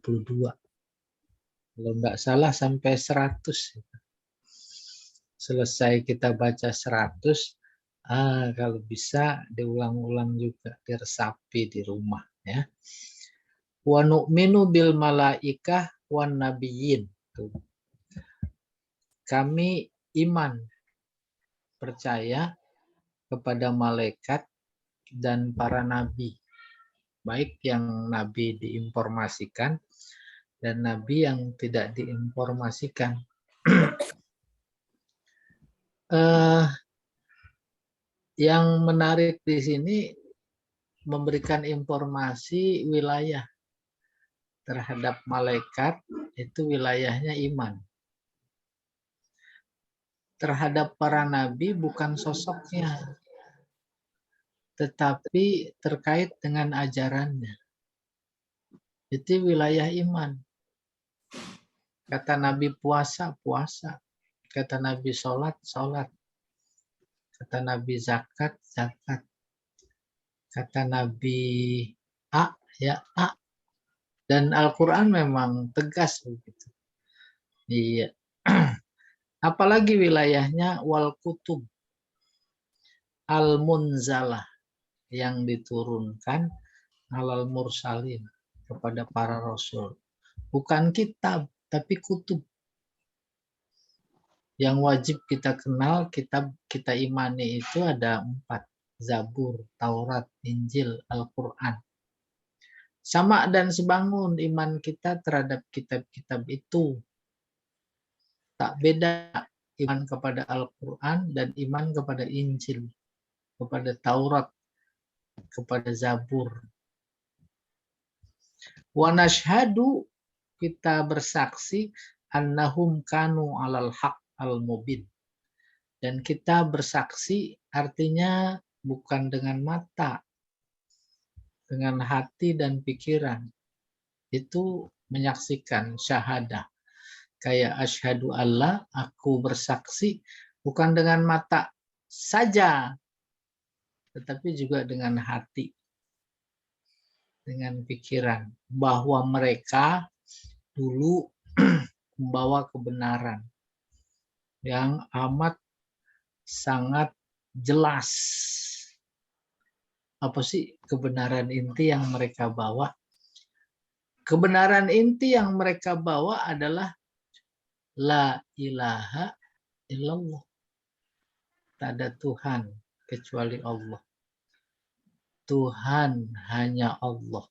Kalau nggak salah sampai 100. Selesai kita baca 100, kalau bisa diulang-ulang juga, diresapi di rumah ya. Wa nu'minu bil malaikah wan nabiyyin. Kami iman, percaya kepada malaikat dan para nabi. Baik yang nabi diinformasikan dan nabi yang tidak diinformasikan. Yang menarik di sini memberikan informasi wilayah terhadap malaikat, itu wilayahnya iman. Terhadap para nabi bukan sosoknya, tetapi terkait dengan ajarannya. Itu wilayah iman. Kata Nabi puasa, puasa. Kata Nabi sholat, sholat. Kata Nabi zakat, zakat. Kata Nabi A, ya A. Dan Al-Quran memang tegas begitu. Iya. Apalagi wilayahnya wal kutub al-munzalah yang diturunkan alal mursalin kepada para rasul. Bukan kitab, tapi kutub. Yang wajib kita kenal, kita imani itu ada 4. Zabur, Taurat, Injil, Al-Quran. Sama dan sebangun iman kita terhadap kitab-kitab itu. Tak beda iman kepada Al-Quran dan iman kepada Injil, kepada Taurat, kepada Zabur. Wa nashhadu, kita bersaksi annahum kanu alal haq al-mubin. Dan kita bersaksi artinya bukan dengan mata, dengan hati dan pikiran. Itu menyaksikan syahadah. Kayak asyhadu alla, aku bersaksi bukan dengan mata saja, tetapi juga dengan hati, dengan pikiran, bahwa mereka dulu membawa kebenaran yang amat sangat jelas. Apa sih kebenaran inti yang mereka bawa? Kebenaran inti yang mereka bawa adalah la ilaha illallah. Tak ada Tuhan kecuali Allah. Tuhan hanya Allah.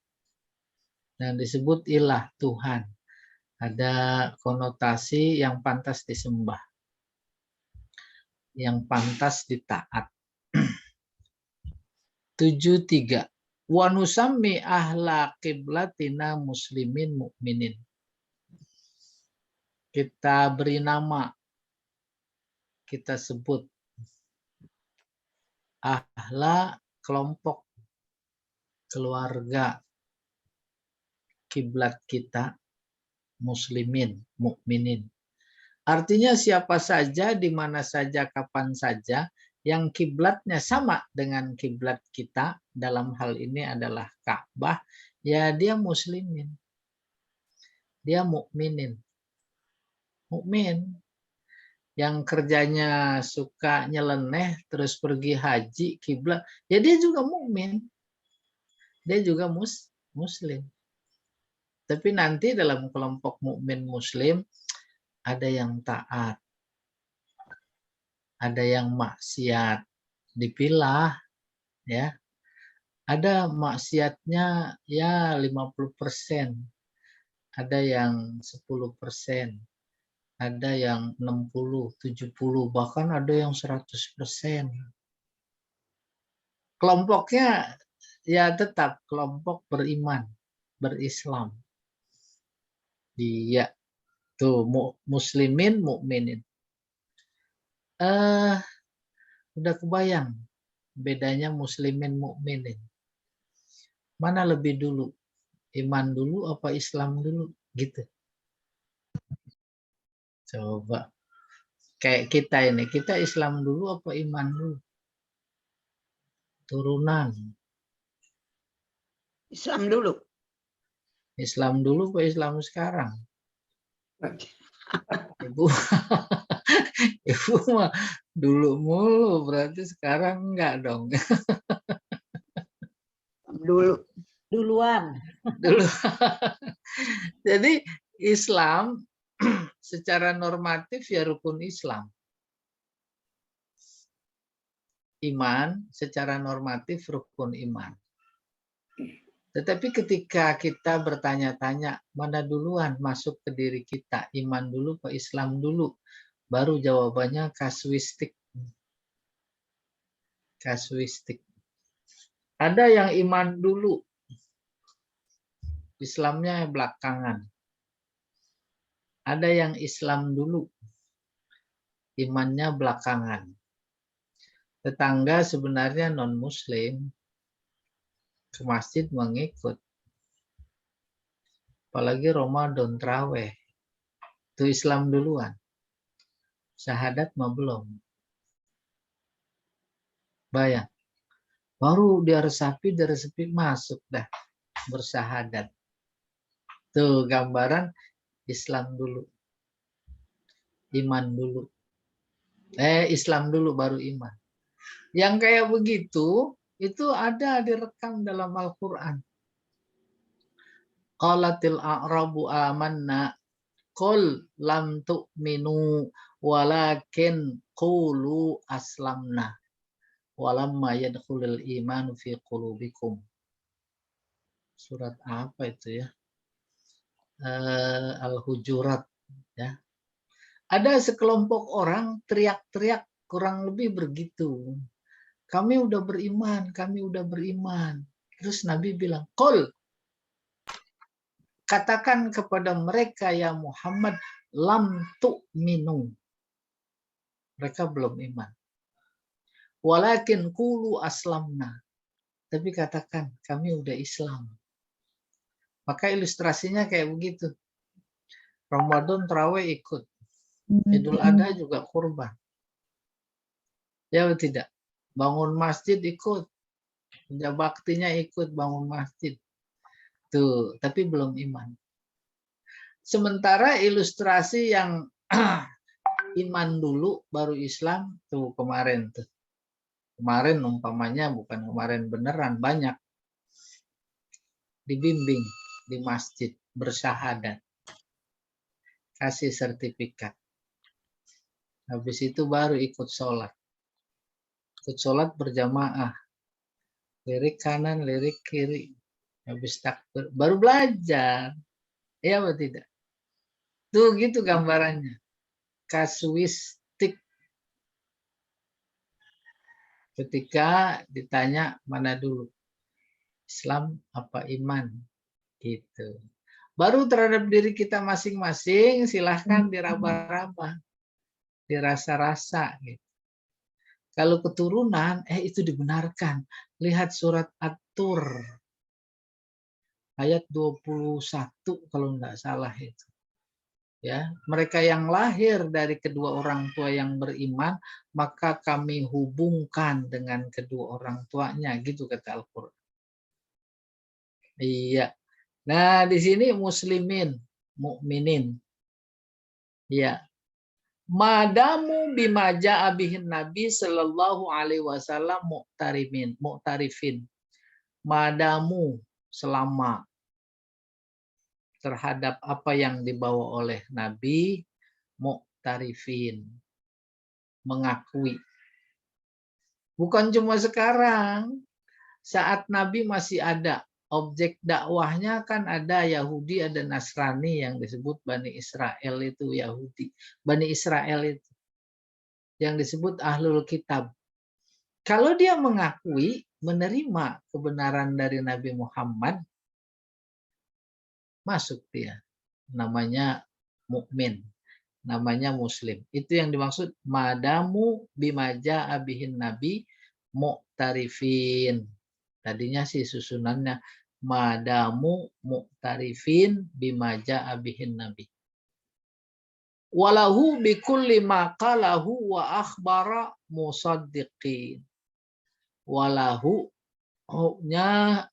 Dan disebut ilah, Tuhan. Ada konotasi yang pantas disembah, yang pantas ditaat. 73. Wa nusammi ahla qiblatina muslimin mu'minin. Kita beri nama, kita sebut ahla, kelompok, keluarga kiblat kita, muslimin, mukminin. Artinya siapa saja, di mana saja, kapan saja, yang kiblatnya sama dengan kiblat kita, dalam hal ini adalah Ka'bah, ya dia muslimin. Dia mukminin. Mukmin. Yang kerjanya suka nyeleneh, terus pergi haji, kiblat, ya dia juga mukmin. Dia juga muslim. Tapi nanti dalam kelompok mukmin muslim ada yang taat, ada yang maksiat, dipilah ya. Ada maksiatnya ya 50%, ada yang 10%, ada yang 60, 70, bahkan ada yang 100%. Kelompoknya ya tetap kelompok beriman, berislam. Dia tuh muslimin, mukminin. Udah kebayang bedanya muslimin, mukminin. Mana lebih dulu? Iman dulu apa Islam dulu? Gitu. Coba. Kayak kita ini, kita Islam dulu apa iman dulu? Turunan. Islam dulu. Islam dulu Pak Islam sekarang? Ibu Ibu mah dulu mulu, berarti sekarang enggak dong. Duluan. Dulu. Jadi Islam secara normatif ya rukun Islam. Iman secara normatif rukun iman. Tetapi ketika kita bertanya-tanya mana duluan masuk ke diri kita, iman dulu atau Islam dulu, baru jawabannya kasuistik. Kasuistik. Ada yang iman dulu, Islamnya belakangan. Ada yang Islam dulu, imannya belakangan. Tetangga sebenarnya non-Muslim, ke masjid mengikut. Apalagi Ramadan Traweh. Itu Islam duluan. Syahadat mah belum. Bayang. Baru dia resapi masuk dah bersyahadat. Tuh gambaran Islam dulu. Iman dulu. Islam dulu baru iman. Yang kayak begitu itu ada direkam dalam Al-Qur'an. Qalatil a'rabu amanna qul lam tu'minu walakin qulu aslamna walamma yadkhulul imanu fi qulubikum. Surat apa itu ya? Al-Hujurat ya. Ada sekelompok orang teriak-teriak kurang lebih begitu. Kami udah beriman, kami udah beriman. Terus Nabi bilang, "Qul, katakan kepada mereka ya Muhammad, lam tu'minu." Mereka belum iman. Walakin qulu aslamna. Tapi katakan, kami udah Islam. Maka ilustrasinya kayak begitu. Ramadan Tarawih ikut. Idul Adha juga kurban. Ya atau tidak? Bangun masjid ikut. Kerja baktinya ikut bangun masjid. Tuh, tapi belum iman. Sementara ilustrasi yang iman dulu baru Islam tuh kemarin tuh. Kemarin umpamanya bukan kemarin beneran banyak dibimbing di masjid bersyahadat. Kasih sertifikat. Habis itu baru ikut sholat. Ikut sholat berjamaah. Lirik kanan, lirik kiri. Habis takbir. Baru belajar. Iya atau tidak? Tuh gitu gambarannya. Kasuistik. Ketika ditanya mana dulu. Islam apa iman? Gitu. Baru terhadap diri kita masing-masing silahkan diraba-raba. Dirasa-rasa gitu. Kalau keturunan, itu dibenarkan. Lihat surat At-Tur. Ayat 21 kalau enggak salah itu. Ya, mereka yang lahir dari kedua orang tua yang beriman, maka kami hubungkan dengan kedua orang tuanya, gitu kata Al-Qur'an. Iya. Nah, di sini muslimin, mukminin. Iya. Madamu bimaja abihin Nabi Sallallahu Alaihi Wasallam mu'tarifin. Madamu selama terhadap apa yang dibawa oleh Nabi, mu'tarifin, mengakui. Bukan cuma sekarang, saat Nabi masih ada, objek dakwahnya kan ada Yahudi, ada Nasrani yang disebut Bani Israel itu Yahudi. Bani Israel itu yang disebut Ahlul Kitab. Kalau dia mengakui, menerima kebenaran dari Nabi Muhammad, masuk dia. Namanya mukmin, namanya muslim. Itu yang dimaksud madamu bimaja abihin nabi mu'tarifin. Tadinya sih susunannya madamu mu'tarifin bimaja abihin nabi. Walahu bikulli maqalahu wa akhbara musaddiqin. Walahu nya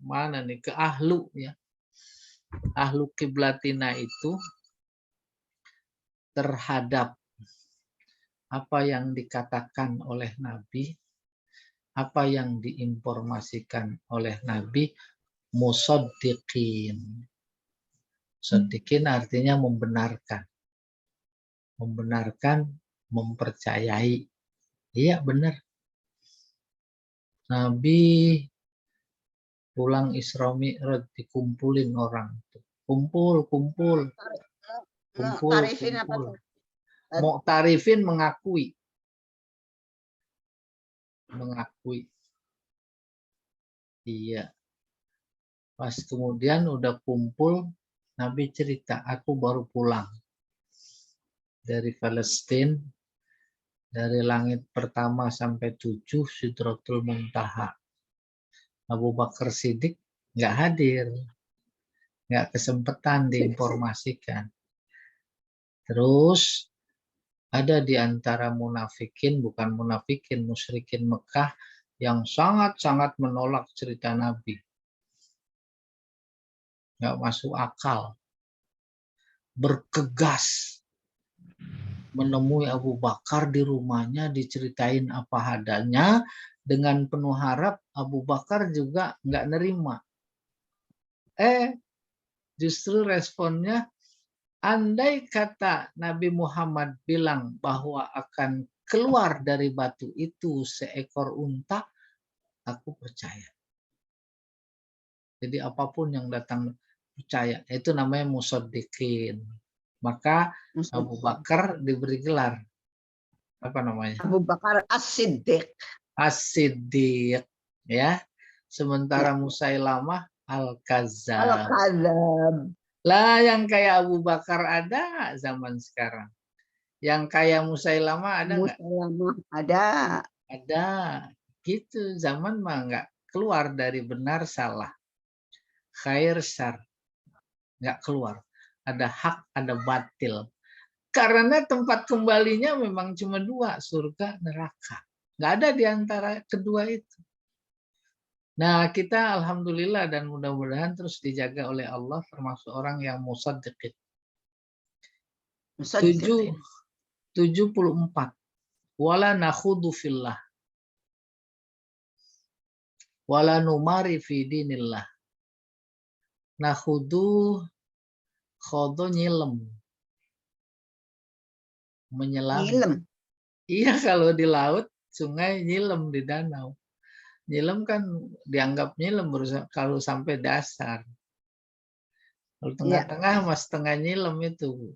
mana nih ke ahlu ya. ahlu kiblatina itu terhadap apa yang dikatakan oleh Nabi, apa yang diinformasikan oleh Nabi, musaddiqin. Musaddiqin artinya membenarkan. Membenarkan, mempercayai. Iya benar. Nabi pulang Isra Mi'raj dikumpulin orang. Kumpul. Tarifin apa tuh? Mu'tarifin mengakui. Iya. Pas kemudian udah kumpul, Nabi cerita, aku baru pulang dari Palestina, dari langit pertama sampai 7, Sidratul Muntaha. Abu Bakar Siddiq nggak hadir, nggak kesempatan diinformasikan. Terus ada di antara munafikin, bukan munafikin, musyrikin Mekah yang sangat-sangat menolak cerita Nabi. Nggak masuk akal. Bergegas menemui Abu Bakar di rumahnya, diceritain apa adanya, dengan penuh harap Abu Bakar juga nggak nerima. Justru responnya, andai kata Nabi Muhammad bilang bahwa akan keluar dari batu itu seekor unta, aku percaya. Jadi apapun yang datang percaya. Itu namanya musaddiqin. Maka Abu Bakar diberi gelar. Apa namanya? Abu Bakar As-Siddiq. As-Siddiq. Ya. Sementara Musailamah Al-Kazzab. Al-Kadzab. Lah yang kayak Abu Bakar ada zaman sekarang. Yang kayak Musailamah ada nggak? Musailamah ada. Ada. Gitu. Zaman mah nggak keluar dari benar salah. Khair syar. Nggak keluar. Ada hak, ada batil. Karena tempat kembalinya memang cuma dua, surga, neraka. Nggak ada di antara kedua itu. Nah, kita alhamdulillah dan mudah-mudahan terus dijaga oleh Allah termasuk orang yang musaddiqin. 74. Wala nakhudu fillah. Wala numari fi dinillah. Nakhudu khodo nyilem. Menyelam. Nyilem. Iya, kalau di laut, sungai nyilem di danau. Nyilem kan dianggap nyilem kalau sampai dasar. Kalau tengah-tengah mas setengah nyilem itu.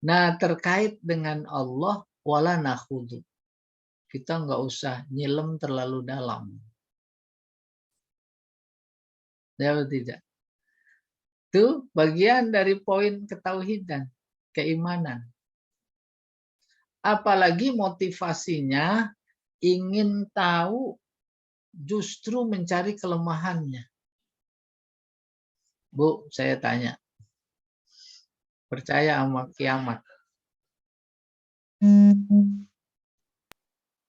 Nah, terkait dengan Allah, wala nakhudu. Kita nggak usah nyilem terlalu dalam. Ya atau tidak? Itu bagian dari poin ketauhidan, keimanan. Apalagi motivasinya ingin tahu, justru mencari kelemahannya. Bu, saya tanya. Percaya sama kiamat?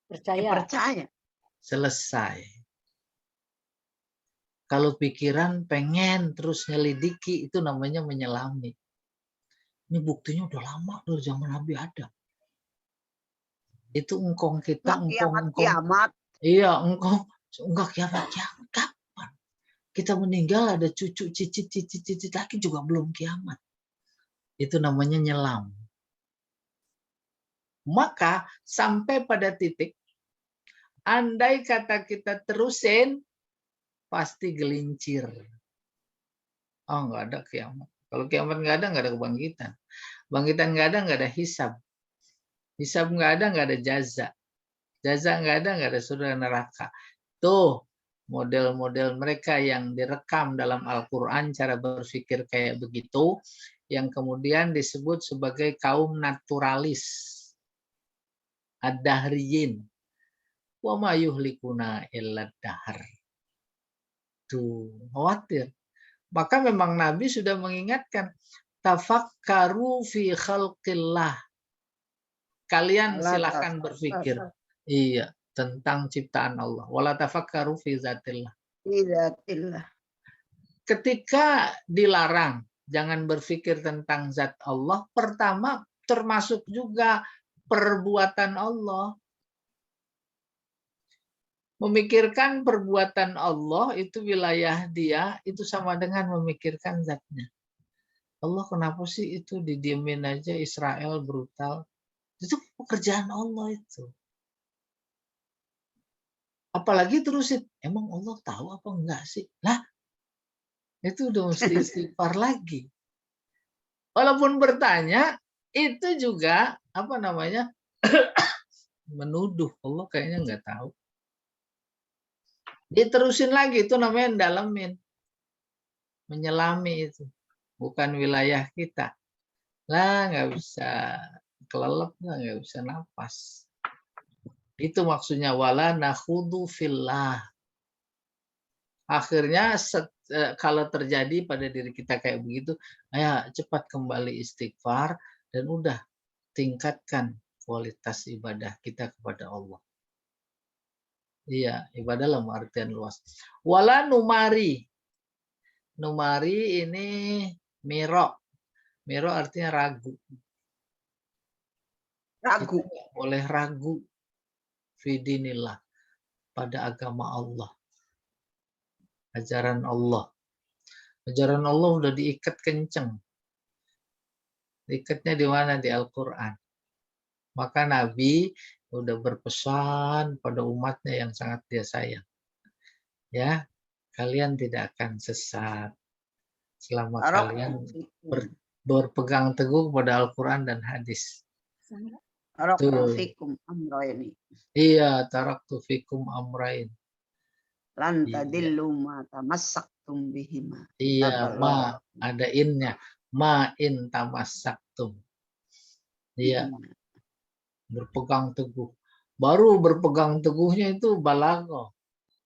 Percaya. Selesai. Kalau pikiran pengen terus nyelidiki, itu namanya menyelami. Ini buktinya udah lama, dari zaman Nabi ada. Itu engkong kita, engkong. Kiamat. Iya, engkong. Enggak kiamat. Kapan? Kita meninggal ada cucu, cicit lagi juga belum kiamat. Itu namanya nyelam. Maka sampai pada titik, andai kata kita terusin, pasti gelincir. Oh, nggak ada kiamat. Kalau kiamat nggak ada kebangkitan. Bangkitan nggak ada hisab. Hisab nggak ada jaza. Jaza nggak ada surga neraka. Tuh, model-model mereka yang direkam dalam Al-Quran, cara berpikir kayak begitu, yang kemudian disebut sebagai kaum naturalis. Ad-dahriyin. Wa ma yuhlikuna illa dahar. Tuh, khawatir. Maka memang Nabi sudah mengingatkan, tafakkaru fi khalqillah. Kalian silakan berpikir. Iya, tentang ciptaan Allah. Wala tafakkaru fi zatillah. ketika dilarang jangan berpikir tentang zat Allah, pertama termasuk juga perbuatan Allah. Memikirkan perbuatan Allah itu wilayah dia, itu sama dengan memikirkan zatnya. Allah kenapa sih itu didiemin aja Israel brutal? Itu pekerjaan Allah itu. Apalagi terusin, emang Allah tahu apa enggak sih? Lah, itu udah mesti istighfar lagi. Walaupun bertanya, itu juga apa namanya menuduh Allah kayaknya nggak tahu. Diterusin lagi itu namanya dalamin, menyelami itu, bukan wilayah kita. Lah nggak bisa kelelep, lah nggak bisa nafas. Itu maksudnya wala nakhudu fillah. Akhirnya kalau terjadi pada diri kita kayak begitu, ayo cepat kembali istighfar dan udah tingkatkan kualitas ibadah kita kepada Allah. Iya, ibadah dalam artian luas. Wala numari. Numari ini miro. Miro artinya ragu. Ragu. Kita nggak boleh ragu fidinillah pada agama Allah. Ajaran Allah. Ajaran Allah udah diikat kenceng. Diikatnya di mana? Di Al-Quran. Maka Nabi udah berpesan pada umatnya yang sangat dia sayang. Ya, kalian tidak akan sesat selama kalian berpegang teguh kepada Al-Quran dan hadis. Taraktu amraini. Iya, taraktu fikum amrain. Lan tadillu ma tamassaktum bihima. Iya, ma ada innya. Ma in tamassaktum. Iya, berpegang teguh. Baru berpegang teguhnya itu balaghah.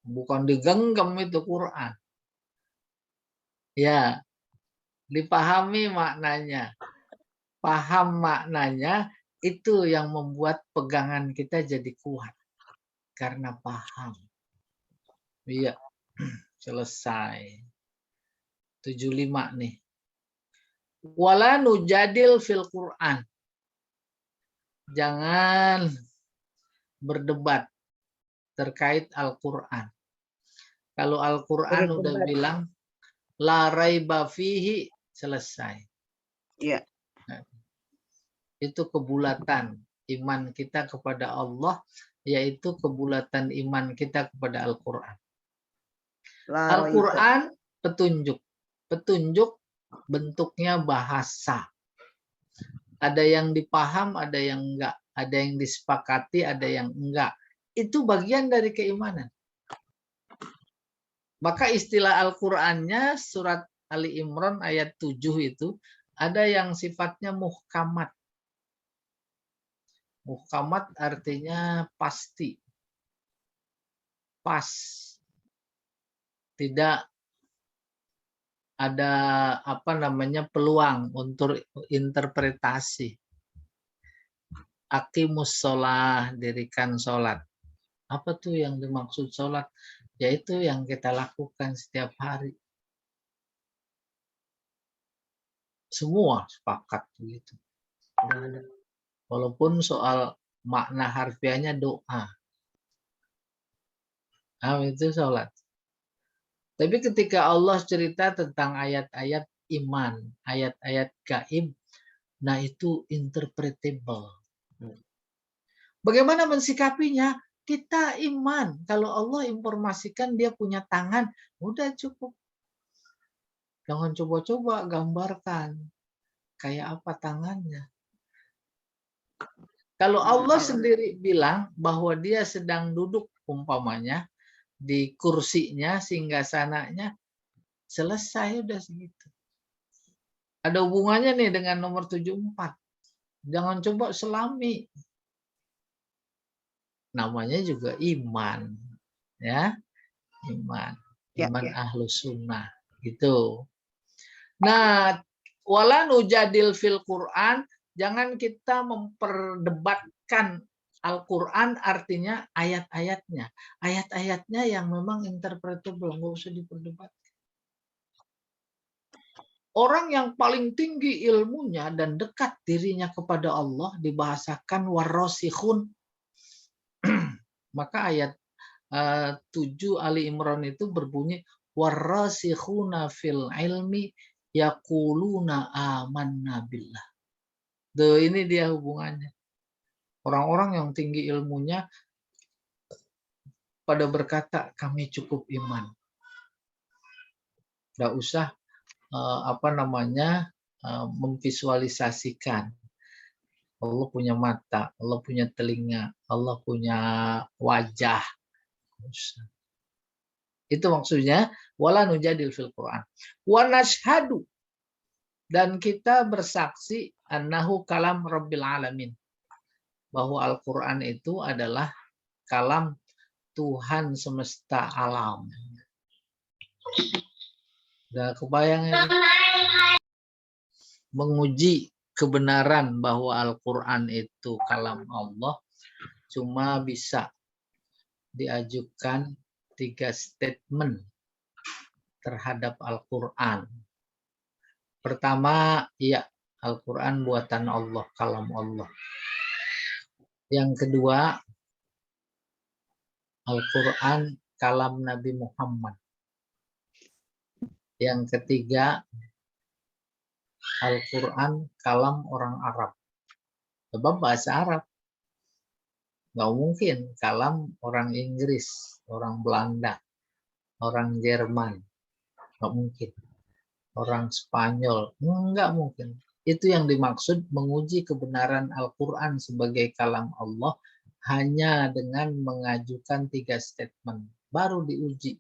Bukan digenggam itu Quran. Ya, dipahami maknanya. Paham maknanya itu yang membuat pegangan kita jadi kuat. Karena paham. Iya, selesai. 75 nih. Wala nujadil fil Quran. Jangan berdebat terkait Al-Quran. Kalau Al-Quran udah bilang la raiba fihi, selesai. Iya. Nah, itu kebulatan iman kita kepada Allah, yaitu kebulatan iman kita kepada Al-Quran. Al-Quran petunjuk. Petunjuk bentuknya bahasa. Ada yang dipaham, ada yang enggak. Ada yang disepakati, ada yang enggak. Itu bagian dari keimanan. Maka istilah Al-Qur'annya surat Ali Imran ayat 7 itu ada yang sifatnya muhkamat. Muhkamat artinya pasti. Pas. Tidak ada apa namanya peluang untuk interpretasi. Aqimus sholah, dirikan sholat. Apa tuh yang dimaksud sholat? Yaitu yang kita lakukan setiap hari. Semua sepakat begitu. Walaupun soal makna harfiahnya doa. Nah, itu sholat. Tapi ketika Allah cerita tentang ayat-ayat iman, ayat-ayat gaib, nah itu interpretable. Bagaimana mensikapinya? Kita iman. Kalau Allah informasikan dia punya tangan, udah cukup. Jangan coba-coba gambarkan kayak apa tangannya. Kalau Allah sendiri bilang bahwa dia sedang duduk umpamanya di kursinya, singgasananya, selesai udah segitu. Ada hubungannya nih dengan nomor 74. Jangan coba selami. Namanya juga iman. Ya, iman. Iman ahlus sunnah. Gitu. Nah, wala nujadil fil Quran, jangan kita memperdebatkan Al-Quran artinya ayat-ayatnya. Ayat-ayatnya yang memang interpretable, nggak usah diperdebatkan. Orang yang paling tinggi ilmunya dan dekat dirinya kepada Allah dibahasakan warrasikhun. Maka ayat 7 Ali Imran itu berbunyi warrasikhuna fil ilmi yaquluna amanna billah. Ini dia hubungannya. Orang-orang yang tinggi ilmunya pada berkata kami cukup iman. Nggak usah memvisualisasikan. Allah punya mata, Allah punya telinga, Allah punya wajah. Itu maksudnya wala nujadil fil Quran. Wa nashhadu, dan kita bersaksi annahu kalam rabbil alamin, bahwa Al-Qur'an itu adalah kalam Tuhan semesta alam. Udah kebayang ya? Menguji kebenaran bahwa Al-Quran itu kalam Allah cuma bisa diajukan 3 statement terhadap Al-Quran. Pertama, ya, Al-Quran buatan Allah, kalam Allah. Yang kedua, Al-Quran kalam Nabi Muhammad. Yang ketiga, Al-Quran kalam orang Arab. Sebab bahasa Arab. Nggak mungkin kalam orang Inggris, orang Belanda, orang Jerman. Nggak mungkin. Orang Spanyol. Nggak mungkin. Itu yang dimaksud menguji kebenaran Al-Quran sebagai kalam Allah hanya dengan mengajukan 3 statement. Baru diuji.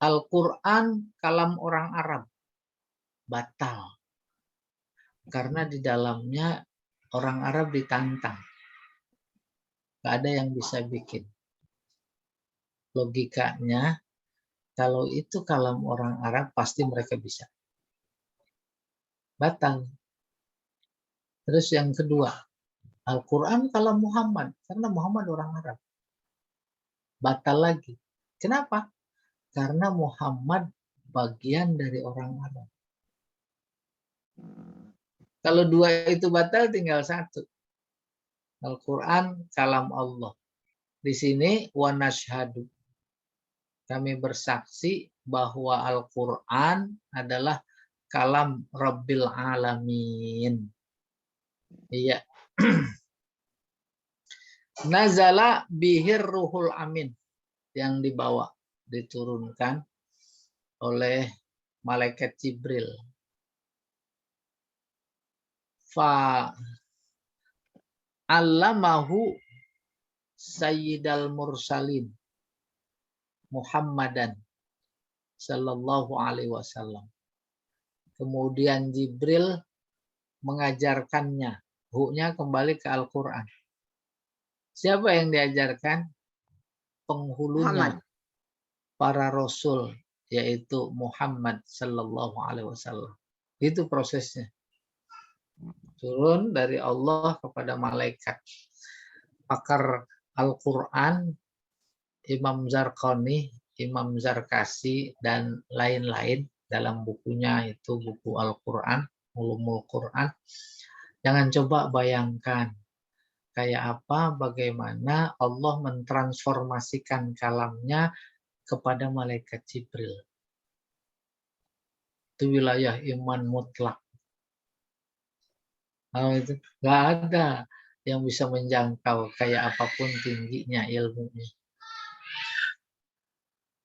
Al-Quran kalam orang Arab. Batal. Karena di dalamnya orang Arab ditantang. Nggak ada yang bisa bikin. Logikanya, kalau itu kalam orang Arab, pasti mereka bisa. Batal. Terus yang kedua, Al-Quran kalam Muhammad. Karena Muhammad orang Arab. Batal lagi. Kenapa? Karena Muhammad bagian dari orang Arab. Kalau 2 itu batal, tinggal 1. Al-Quran kalam Allah. Di sini wa nashhadu. Kami bersaksi bahwa Al-Quran adalah kalam Rabbil Alamin. Iya. Nazala bihir ruhul amin. Yang dibawa, diturunkan oleh malaikat Jibril. Fa allamahu sayyidal mursalin Muhammadan sallallahu alaihi wasallam. Kemudian Jibril mengajarkannya. Huknya kembali ke Al-Quran. Siapa yang diajarkan? Penghulunya Muhammad. para rasul, yaitu Muhammad sallallahu alaihi wasallam. Itu prosesnya. Turun dari Allah kepada malaikat. Pakar Al-Quran, Imam Zarqani, Imam Zarkasi, dan lain-lain dalam bukunya itu buku Al-Quran, Ulumul Quran. Jangan coba bayangkan kayak apa, bagaimana Allah mentransformasikan kalamnya kepada malaikat Jibril. Itu wilayah iman mutlak. Itu nggak ada yang bisa menjangkau kayak apapun tingginya ilmunya.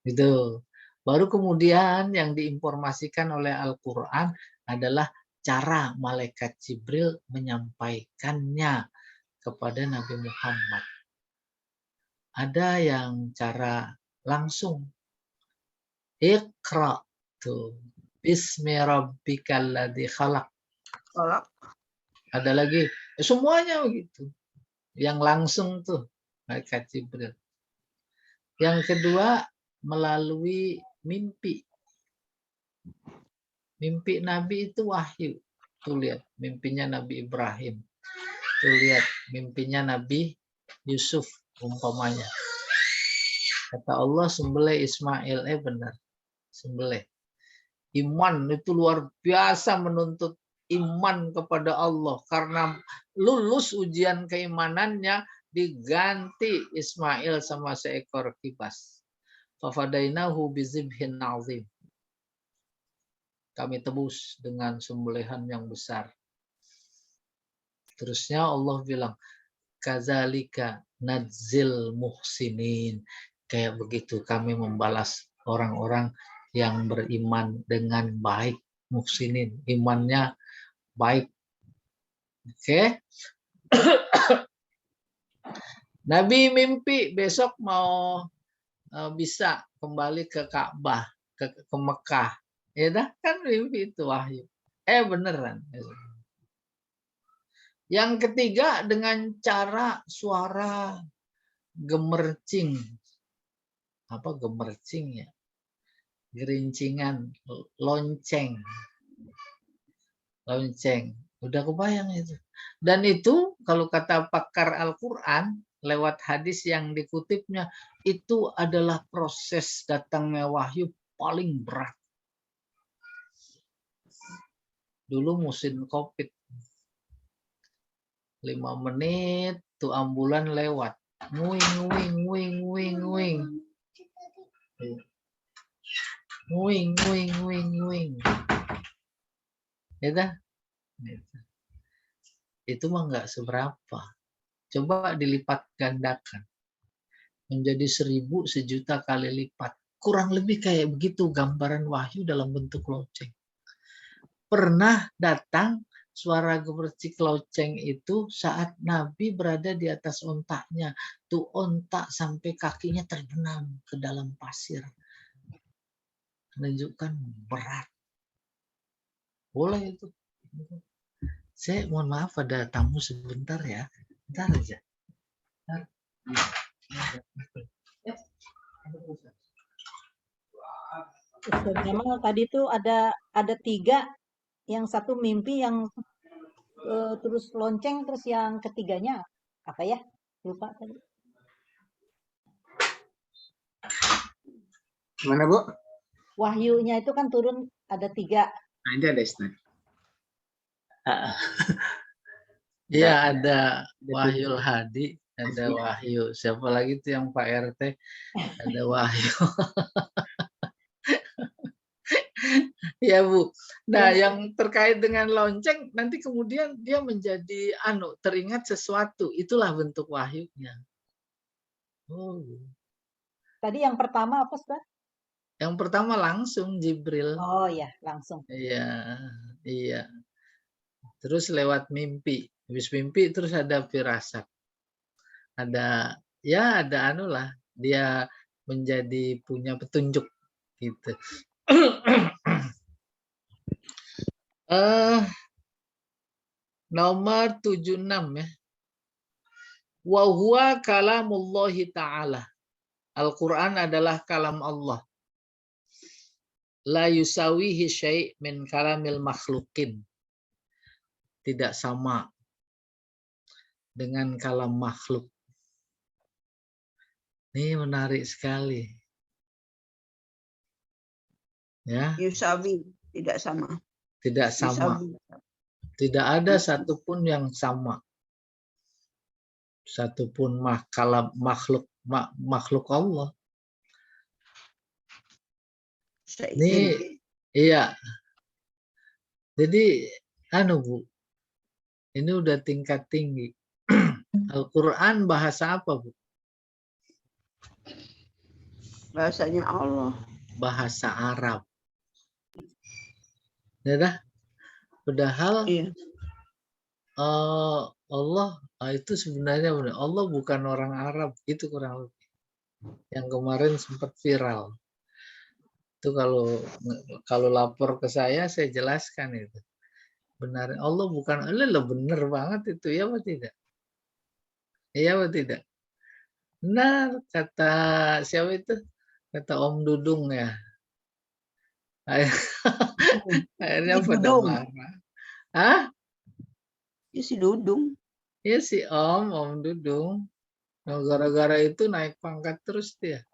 Gitu. Baru kemudian yang diinformasikan oleh Al-Quran adalah cara malaikat Jibril menyampaikannya kepada Nabi Muhammad. Ada yang cara langsung. Iqra tuh. Bismi rabbikal ladzi khalaq. Ada lagi, semuanya begitu. Yang langsung tuh malaikat Jibril. Yang kedua melalui mimpi. Mimpi Nabi itu wahyu. Tuh lihat mimpinya Nabi Ibrahim. Tuh lihat mimpinya Nabi Yusuf umpamanya. Kata Allah sembelih Ismail, benar. Sembelih. Iman itu luar biasa menuntut iman kepada Allah. Karena lulus ujian keimanannya, diganti Ismail sama seekor kibas. Fafadainahu bizibhin azim. Kami tebus dengan sembelihan yang besar. Terusnya Allah bilang, kazalika nadzil muhsinin. Kayak begitu kami membalas orang-orang yang beriman dengan baik. Muhsinin, imannya baik. Oke. Nabi mimpi besok mau bisa kembali ke Ka'bah, ke Mekah. Ya dah, kan mimpi itu wahyu. Beneran. Yang ketiga dengan cara suara gemercing. Apa gemercing ya? Gerincingan, lonceng. Lonceng. Udah kebayang itu. Dan itu kalau kata pakar Al-Quran, lewat hadis yang dikutipnya, itu adalah proses datangnya wahyu paling berat. Dulu musim COVID. 5 menit tuh ambulan lewat. Nguing, nguing, nguing, nguing, nguing. Nguing, nguing, nguing, nguing. Ya dah. Itu mah nggak seberapa. Coba dilipat gandakan. Menjadi 1000, sejuta kali lipat. Kurang lebih kayak begitu gambaran wahyu dalam bentuk lonceng. Pernah datang suara gemercik lonceng itu saat Nabi berada di atas ontaknya. Tuh ontak sampai kakinya terbenam ke dalam pasir. Menunjukkan berat. Boleh itu. Saya mohon maaf ada tamu sebentar ya. Bentar aja. Ustaz Jamal tadi tuh ada 3, yang satu mimpi yang terus lonceng, terus yang ketiganya apa ya? Lupa tadi. Gimana, Bu? Wahyunya itu kan turun ada 3. Nah, ini ada Ustaz. Iya, ada Wahyul Hadi, ada Wahyu. Siapa lagi tuh yang Pak RT? Ada Wahyu. Ya, Bu. Nah, yang terkait dengan lonceng, nanti kemudian dia menjadi teringat sesuatu. Itulah bentuk wahyunya. Oh. Tadi yang pertama apa, Ustaz? Yang pertama langsung Jibril. Oh ya, langsung. Iya, iya. Terus lewat mimpi. Habis mimpi terus ada firasat. Ada lah. Dia menjadi punya petunjuk gitu. Nomor 76 ya. Wa huwa kalamullahi ta'ala. Al-Quran adalah kalam Allah. La yusawihi syai' min kalamil makhlukin. Tidak sama dengan kalam makhluk. Ini menarik sekali. Ya. Yusawi, tidak sama. Tidak sama. Yusawi. Tidak ada satupun yang sama. Satupun kalam makhluk Allah. Ini iya. Jadi Bu, ini udah tingkat tinggi. Al-Quran bahasa apa, Bu? Bahasanya Allah. Bahasa Arab. Ya, padahal Iya. Allah itu sebenarnya Allah bukan orang Arab, itu kurang lebih. Yang kemarin sempat viral. Itu kalau lapor ke saya jelaskan itu. Benar, Allah bukan Allah, benar banget itu, ya apa tidak? Iya apa tidak? Benar, kata siapa itu? Kata Om Dudung ya. Akhirnya pada marah. Hah? Ya si Dudung. Ya si Om Dudung. Nah, gara-gara itu naik pangkat terus dia.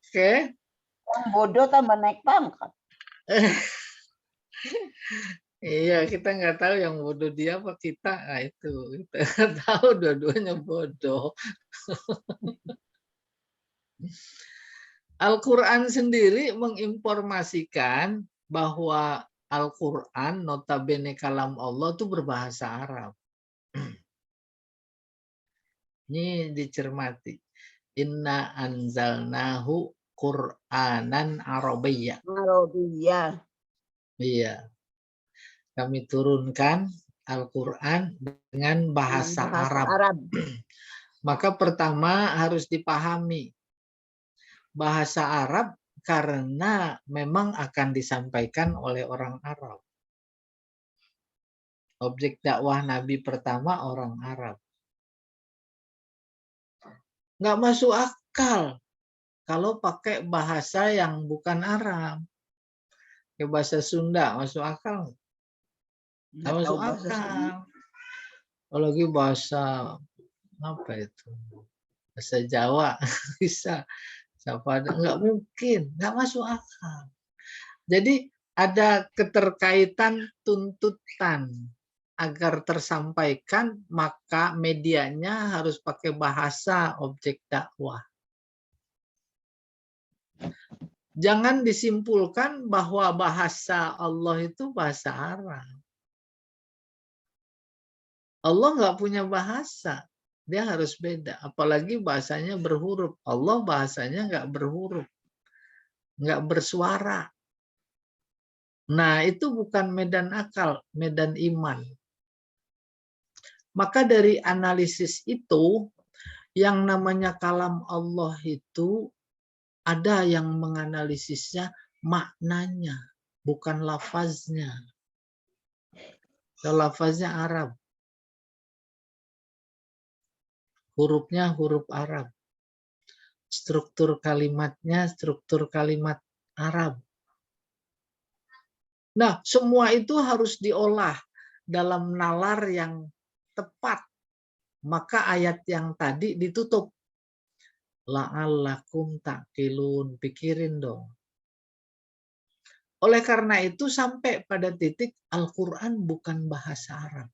Oke. Yang bodoh tambah naik pangkat. Iya, kita nggak tahu yang bodoh dia apa kita. Nah, itu kita nggak tahu, dua-duanya bodoh. Al-Quran sendiri menginformasikan bahwa Al-Quran notabene kalam Allah itu berbahasa Arab. Ini dicermati. Inna anzalnahu Qur'anan Arabiyya. Arabiyah. Iya, kami turunkan Al-Quran dengan bahasa Arab. Maka pertama harus dipahami bahasa Arab karena memang akan disampaikan oleh orang Arab. Objek dakwah Nabi pertama orang Arab. Nggak masuk akal kalau pakai bahasa yang bukan Arab. Kayak bahasa Sunda masuk akal? Nggak masuk akal. Apalagi bahasa apa itu? Bahasa Jawa bisa. Siapa ada? Nggak mungkin, nggak masuk akal. Jadi ada keterkaitan tuntutan agar tersampaikan, maka medianya harus pakai bahasa objek dakwah. Jangan disimpulkan bahwa bahasa Allah itu bahasa Arab. Allah nggak punya bahasa, dia harus beda. Apalagi bahasanya berhuruf. Allah bahasanya nggak berhuruf, nggak bersuara. Nah, itu bukan medan akal, medan iman. Maka dari analisis itu, yang namanya kalam Allah itu ada yang menganalisisnya maknanya, bukan lafaznya. Lafaznya Arab. Hurufnya huruf Arab. Struktur kalimatnya struktur kalimat Arab. Nah, semua itu harus diolah dalam nalar yang tepat. Maka ayat yang tadi ditutup. La'allakum ta'qilun. Pikirin dong. Oleh karena itu sampai pada titik Al-Quran bukan bahasa Arab.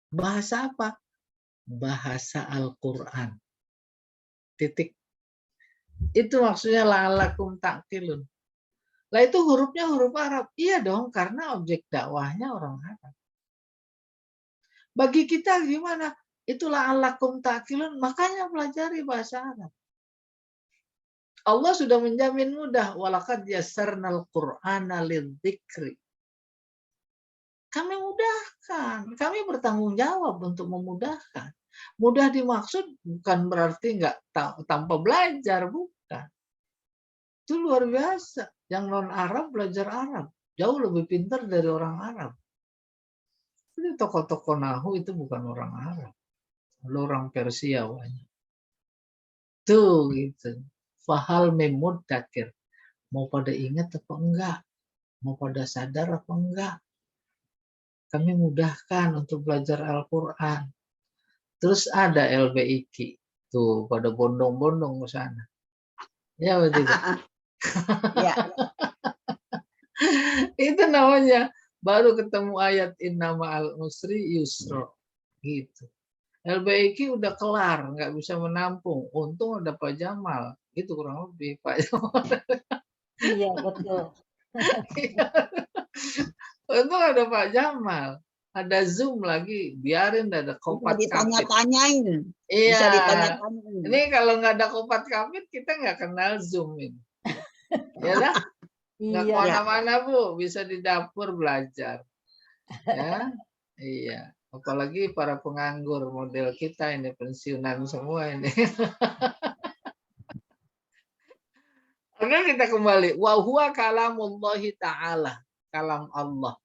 Bahasa apa? Bahasa Al-Quran. Titik. Itu maksudnya la'allakum ta'qilun. Lah itu hurufnya huruf Arab. Iya dong, karena objek dakwahnya orang Arab. Bagi kita gimana? Itulah la'allakum ta'qilun, makanya pelajari bahasa Arab. Allah sudah menjamin mudah. Walaqad yassarnal Qur'ana lidzikri. Kami mudahkan. Kami bertanggung jawab untuk memudahkan. Mudah dimaksud bukan berarti nggak tanpa belajar, bukan. Itu luar biasa. Yang non-Arab belajar Arab. Jauh lebih pintar dari orang Arab. Ini tokoh-tokoh Nahu itu bukan orang Arab. Orang Persia banyak. Tuh gitu. Fahal memud dakir. Mau pada ingat apa enggak? Mau pada sadar apa enggak? Kami mudahkan untuk belajar Al-Quran. Terus ada LBIK. Tuh pada bondong-bondong ke sana. Ya betul. Ya. Itu namanya baru ketemu ayat innama al-usri yusro. Gitu. LBIK udah kelar, nggak bisa menampung. Untung ada Pak Jamal. Itu kurang lebih Pak Jamal. Iya, betul. Untung ada Pak Jamal. Ada Zoom lagi. Biarin ada Bisa kopat kapit. ditanya-tanyain. Iya. Bisa ditanya-tanyain. Ini kalau nggak ada kopat kapit, kita nggak kenal Zoom ini. Ya dah. Nggak Iya. kemana-mana Bu, bisa di dapur belajar. Ya, iya. Apalagi para penganggur model kita ini pensiunan semua ini. Oke, kita kembali. Wa huwa kalamullahi ta'ala. Kalam Allah.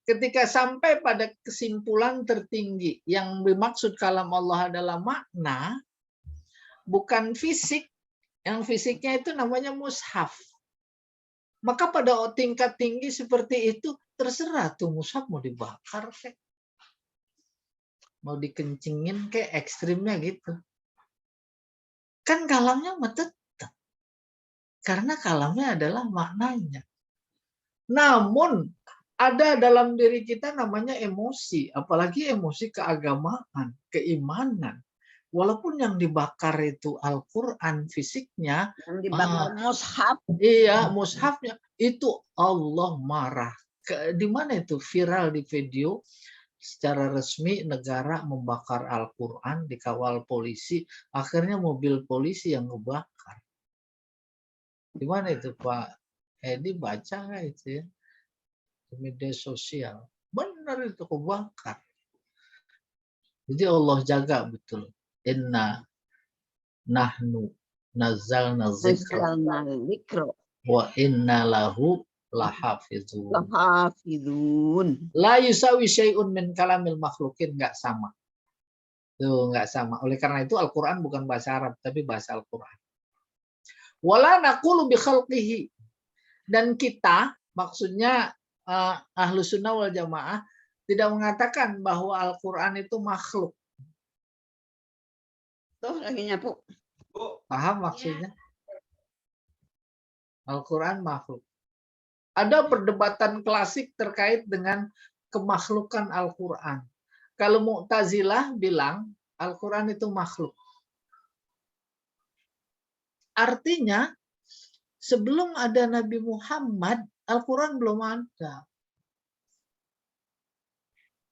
Ketika sampai pada kesimpulan tertinggi yang dimaksud kalam Allah adalah makna, bukan fisik. Yang fisiknya itu namanya mushaf. Maka pada tingkat tinggi seperti itu, terserah tuh mushaf mau dibakar. mau dikencingin kayak ekstrimnya gitu. Kan kalamnya tetap. Karena kalamnya adalah maknanya. Namun ada dalam diri kita namanya emosi, apalagi emosi keagamaan, keimanan. Walaupun yang dibakar itu Al-Quran fisiknya, Yang dibakar mushaf. iya mushafnya, itu Allah marah. Di mana itu viral di video? Secara resmi negara membakar Al-Quran, dikawal polisi, akhirnya mobil polisi yang ngebakar. Di mana itu Pak Edi, baca nggak itu ya? Di media sosial. Benar itu kebakar. Jadi Allah jaga betul. Inna nahnu nazzalna dzikra wa inna lahu lahafizun. Lahafizun. La yusawi syai'un min kalamil makhlukin, nggak sama. Tuh, nggak sama. Oleh karena itu Al-Quran bukan bahasa Arab, tapi bahasa Al-Quran. Wala naqulu bi khalqihi. Dan kita, maksudnya Ahlus Sunnah wal Jamaah, tidak mengatakan bahwa Al-Quran itu makhluk. Tuh lagi nyapu. Paham maksudnya? Al-Quran makhluk. Ada perdebatan klasik terkait dengan kemakhlukan Al-Quran. Kalau Mu'tazilah bilang Al-Quran itu makhluk. Artinya, sebelum ada Nabi Muhammad, Al-Quran belum ada.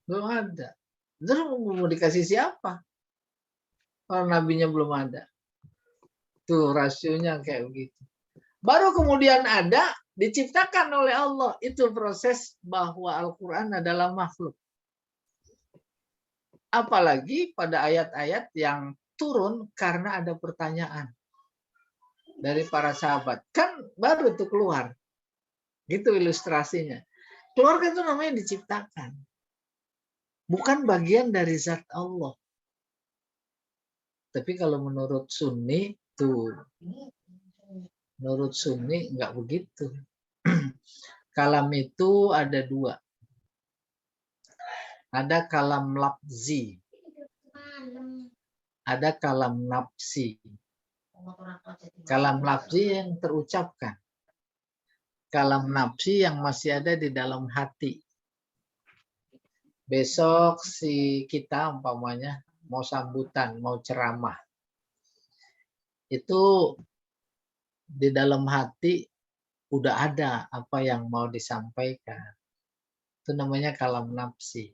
Belum ada. Terus mau dikasih siapa? Kalau nabinya belum ada. Tuh rasionya kayak begitu. Baru kemudian ada, diciptakan oleh Allah. Itu proses bahwa Al-Quran adalah makhluk. Apalagi pada ayat-ayat yang turun karena ada pertanyaan dari para sahabat. Kan baru itu keluar. Gitu ilustrasinya. Keluarga itu namanya diciptakan. Bukan bagian dari zat Allah. Tapi kalau menurut Sunni, tuh. Menurut Sunni nggak begitu. Kalam itu ada dua. Ada kalam lafzi. Ada kalam nafsi. Kalam lafzi yang terucapkan. Kalam nafsi yang masih ada di dalam hati. Besok si kita umpamanya mau sambutan, mau ceramah. Itu di dalam hati udah ada apa yang mau disampaikan. Itu namanya kalam nafsi.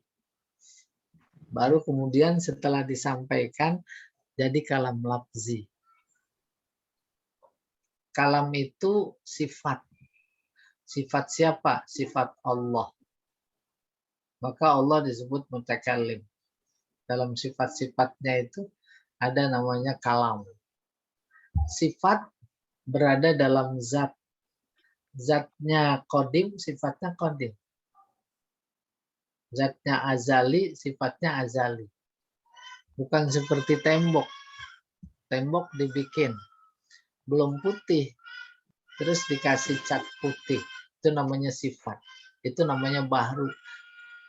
Baru kemudian setelah disampaikan jadi kalam lafzi. Kalam itu sifat. Sifat siapa? Sifat Allah. Maka Allah disebut mutakallim. Dalam sifat-sifatnya itu ada namanya kalam. Sifat berada dalam zat. Zatnya qadim, sifatnya qadim. Zatnya azali, sifatnya azali. Bukan seperti tembok. Tembok dibikin. Belum putih. Terus dikasih cat putih. Itu namanya sifat. Itu namanya baru.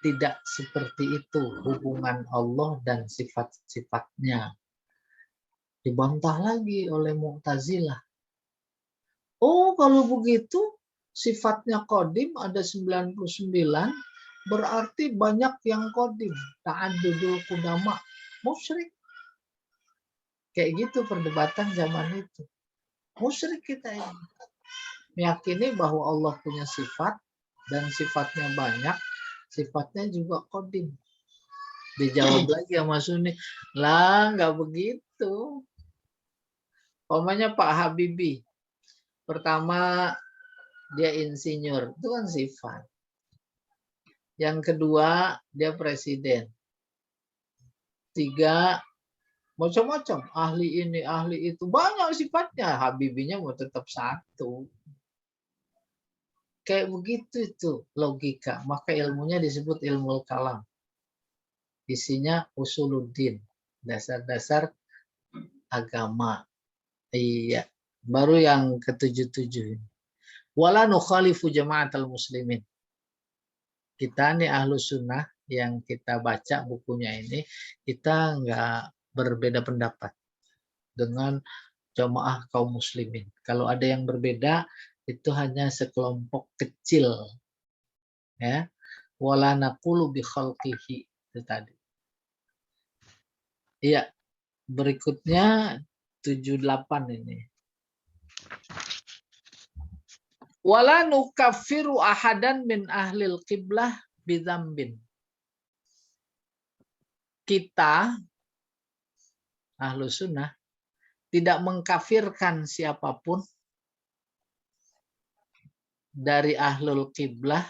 Tidak seperti itu hubungan Allah dan sifat-sifatnya. Dibantah lagi oleh Mu'tazilah. Oh, kalau begitu sifatnya qadim ada 99, berarti banyak yang qadim. Ta'addudul qudama, musyrik. Kayak gitu perdebatan zaman itu. Musyrik kita ini. Meyakini bahwa Allah punya sifat dan sifatnya banyak, sifatnya juga qadim. Dijawab lagi sama Sunni, lah nggak begitu. Umpamanya Pak Habibie. Pertama, dia insinyur. Itu kan sifat. Yang kedua, dia presiden. 3, macam-macam. Ahli ini, ahli itu. Banyak sifatnya. Habibie-nya mau tetap 1. Kayak begitu itu logika. Maka ilmunya disebut ilmu kalam. Isinya usuluddin. Dasar-dasar agama. Iya. Baru yang ke-77. Wala nukhalifu jama'atal muslimin. Kita nih Ahlus Sunnah yang kita baca bukunya ini, kita nggak berbeda pendapat dengan jamaah kaum muslimin. Kalau ada yang berbeda, itu hanya sekelompok kecil. Ya. Wala naqulu bi khalqihi, itu tadi. Iya, berikutnya 78 ini. Wala nukaffiru ahadan min ahlil qiblah bidzambin. Kita Ahlus Sunnah tidak mengkafirkan siapapun dari ahlul qiblah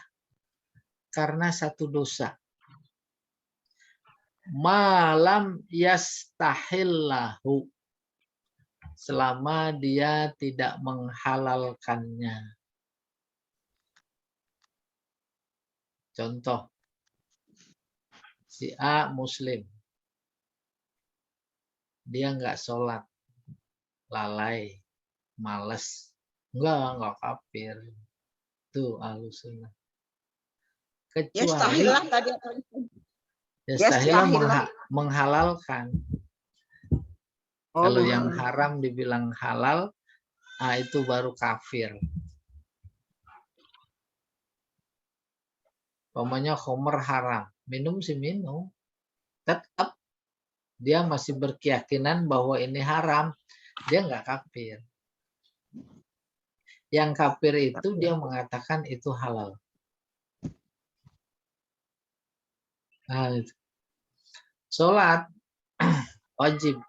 karena satu dosa. Malam yastahillahu, selama dia tidak menghalalkannya. Contoh, si A muslim, dia nggak sholat, lalai, males, nggak kafir. Itu Ahlus Sunnah. Kecuali Yastahilah tadi apa? yastahilah menghalalkan. Oh, Kalau yang haram dibilang halal, itu baru kafir. Pokoknya khomer haram, minum sih minum, tetap dia masih berkeyakinan bahwa ini haram, dia nggak kafir. Yang kafir itu dia mengatakan itu halal. Nah, sholat wajib.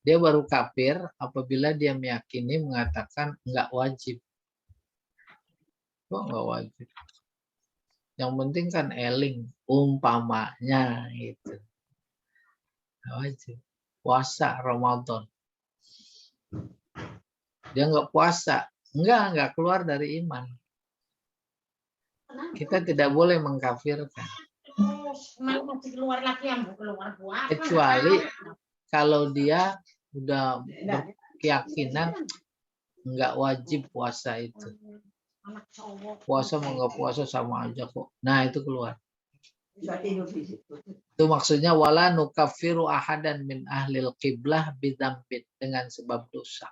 Dia baru kafir apabila dia meyakini mengatakan nggak wajib. Kok nggak wajib? Yang penting kan eling, umpamanya gitu. Nggak wajib. Puasa Ramadan. Dia nggak puasa, nggak keluar dari iman. Kita tidak boleh mengkafirkan. Kecuali kalau dia udah berkeyakinan nggak wajib puasa itu. Puasa mau nggak puasa sama aja kok. Nah itu keluar. Itu maksudnya wala nukaffiru ahadan min ahlil qiblah bidzambin, dengan sebab dosa.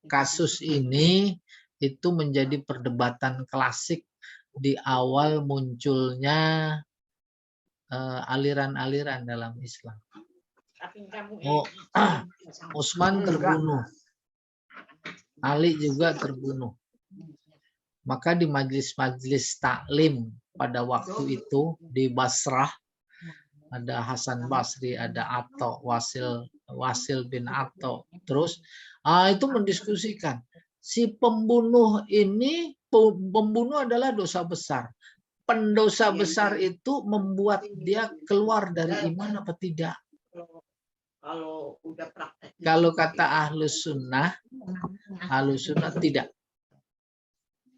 Kasus ini itu menjadi perdebatan klasik di awal munculnya aliran-aliran dalam Islam. Utsman terbunuh, Ali juga terbunuh. Maka di majelis-majelis taklim pada waktu itu di Basrah, ada Hasan Basri, ada Atha, Wasil bin Atha. Terus itu mendiskusikan si pembunuh ini, pembunuh adalah dosa besar. Pendosa besar itu membuat dia keluar dari iman apa tidak? Kalau kata Ahlus Sunnah tidak.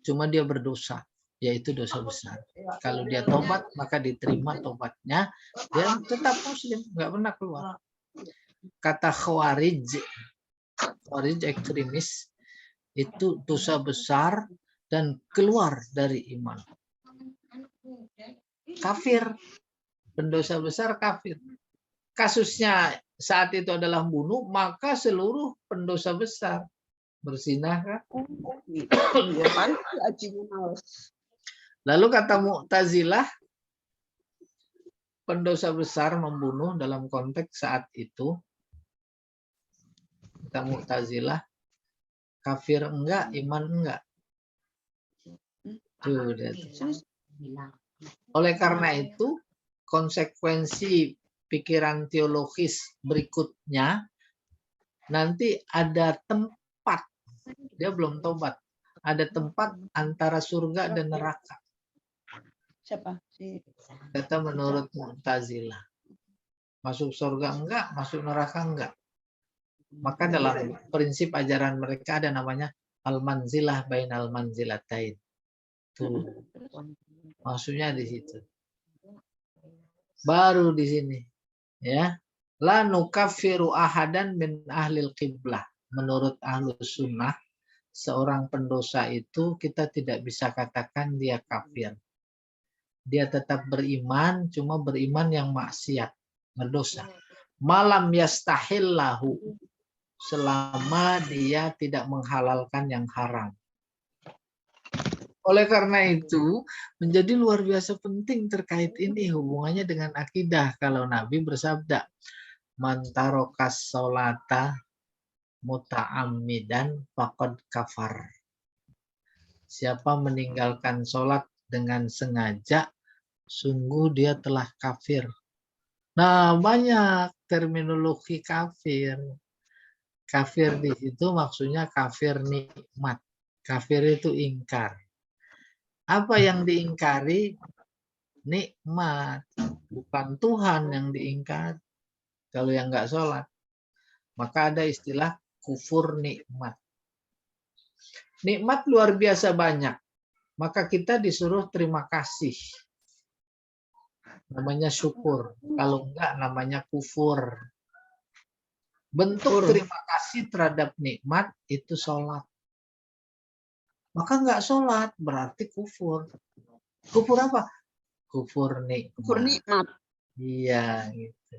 Cuma dia berdosa, yaitu dosa besar. Kalau dia tobat, maka diterima tobatnya. Dia tetap muslim, nggak pernah keluar. Kata Khawarij ekstremis, itu dosa besar dan keluar dari iman. Kafir, pendosa besar kafir. Kasusnya saat itu adalah bunuh, maka seluruh pendosa besar. Berzinah kan? Lalu kata Mu'tazilah, pendosa besar membunuh dalam konteks saat itu. Kata Mu'tazilah, kafir enggak, iman enggak. Tuh, oleh karena itu, konsekuensi pikiran teologis berikutnya, nanti ada tempat, dia belum tobat, ada tempat antara surga dan neraka. Siapa? Kata menurut Mu'tazilah, masuk surga enggak, masuk neraka enggak. Maka dalam prinsip ajaran mereka ada namanya al-manzilah bainal manzilatain. Tuh. Maksudnya di situ. Baru di sini, ya. La nukaffiru ahadan min ahlil qiblah. Menurut Ahlus Sunnah, seorang pendosa itu kita tidak bisa katakan dia kafir. Dia tetap beriman, cuma beriman yang maksiat, berdosa. Malam yastahillahu, selama dia tidak menghalalkan yang haram. Oleh karena itu, menjadi luar biasa penting terkait ini hubungannya dengan akidah. Kalau Nabi bersabda, man tarokas sholata muta'ammidan faqad kafar. Siapa meninggalkan sholat dengan sengaja, sungguh dia telah kafir. Nah, banyak terminologi kafir. Kafir di situ maksudnya kafir nikmat. Kafir itu ingkar. Apa yang diingkari? Nikmat. Bukan Tuhan yang diingkari. Kalau yang nggak sholat. Maka ada istilah kufur nikmat. Nikmat luar biasa banyak. Maka kita disuruh terima kasih. Namanya syukur. Kalau enggak namanya kufur. Bentuk terima kasih terhadap nikmat itu sholat. Maka enggak sholat berarti kufur. Kufur apa? Kufur nikmat. Kufur nikmat. Iya gitu.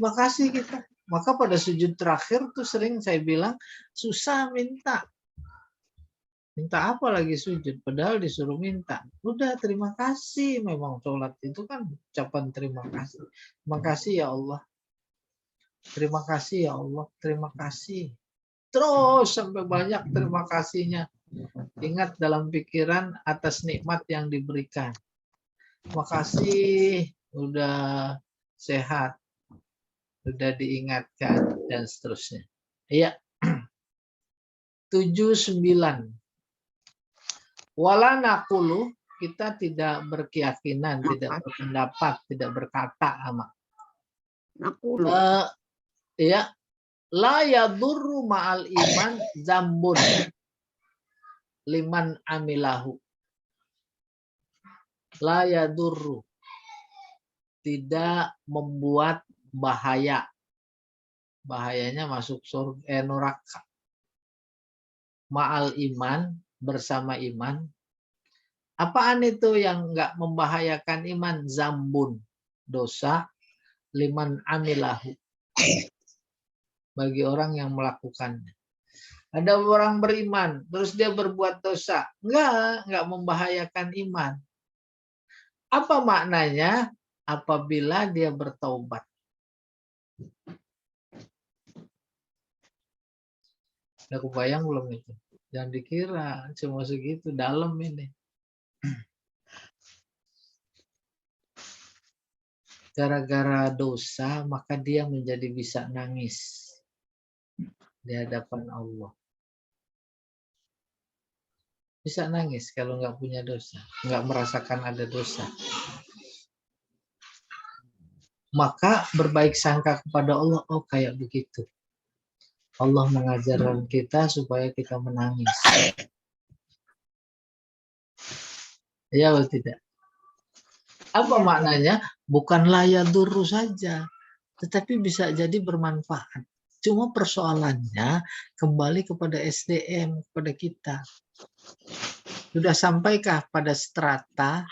Makasih kita. Maka pada sujud terakhir tuh sering saya bilang susah minta. Minta apa lagi sujud? Padahal disuruh minta. Udah terima kasih. Memang sholat itu kan ucapan terima kasih. Terima kasih ya Allah. Terima kasih ya Allah. Terima kasih. Terus sampai banyak terima kasihnya. Ingat dalam pikiran atas nikmat yang diberikan. Terima kasih udah sehat. Udah diingatkan dan seterusnya. Iya. 79. Wala naqulu, kita tidak berkeyakinan, tidak berpendapat, tidak berkata ama. Naqulu. Ya, la yadurru ma'al iman zambun liman amilahu. La yadurru, tidak membuat bahaya. Bahayanya masuk surga neraka. Ma'al iman, bersama iman. Apaan itu yang enggak membahayakan iman? Zambun, dosa, liman amilahu, bagi orang yang melakukannya. Ada orang beriman, terus dia berbuat dosa. Enggak membahayakan iman. Apa maknanya? Apabila dia bertaubat. Udah kebayang belum itu? Jangan dikira cuma segitu, dalam ini. Gara-gara dosa, maka dia menjadi bisa nangis di hadapan Allah. Bisa nangis kalau nggak punya dosa, nggak merasakan ada dosa. Maka berbaik sangka kepada Allah, oh kayak begitu. Allah mengajarkan kita supaya kita menangis. Ya atau tidak? Apa maknanya? Bukan layadurru saja, tetapi bisa jadi bermanfaat. Cuma persoalannya kembali kepada SDM, kepada kita. Sudah sampaikah pada strata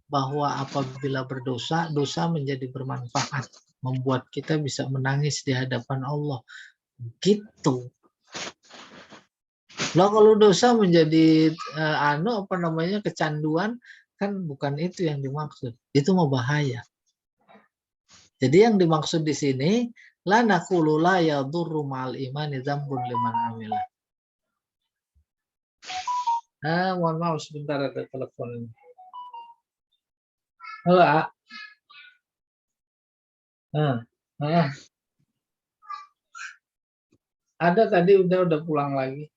bahwa apabila berdosa, dosa menjadi bermanfaat, membuat kita bisa menangis di hadapan Allah. Gitu. Lah kalau dosa menjadi kecanduan, kan bukan itu yang dimaksud. Itu mau bahaya. Jadi yang dimaksud di sini, la naqulu la yadurru ma'al imani dzambun liman amila. Mohon maaf sebentar ada telepon ini. Halo, A. Ada tadi udah pulang lagi.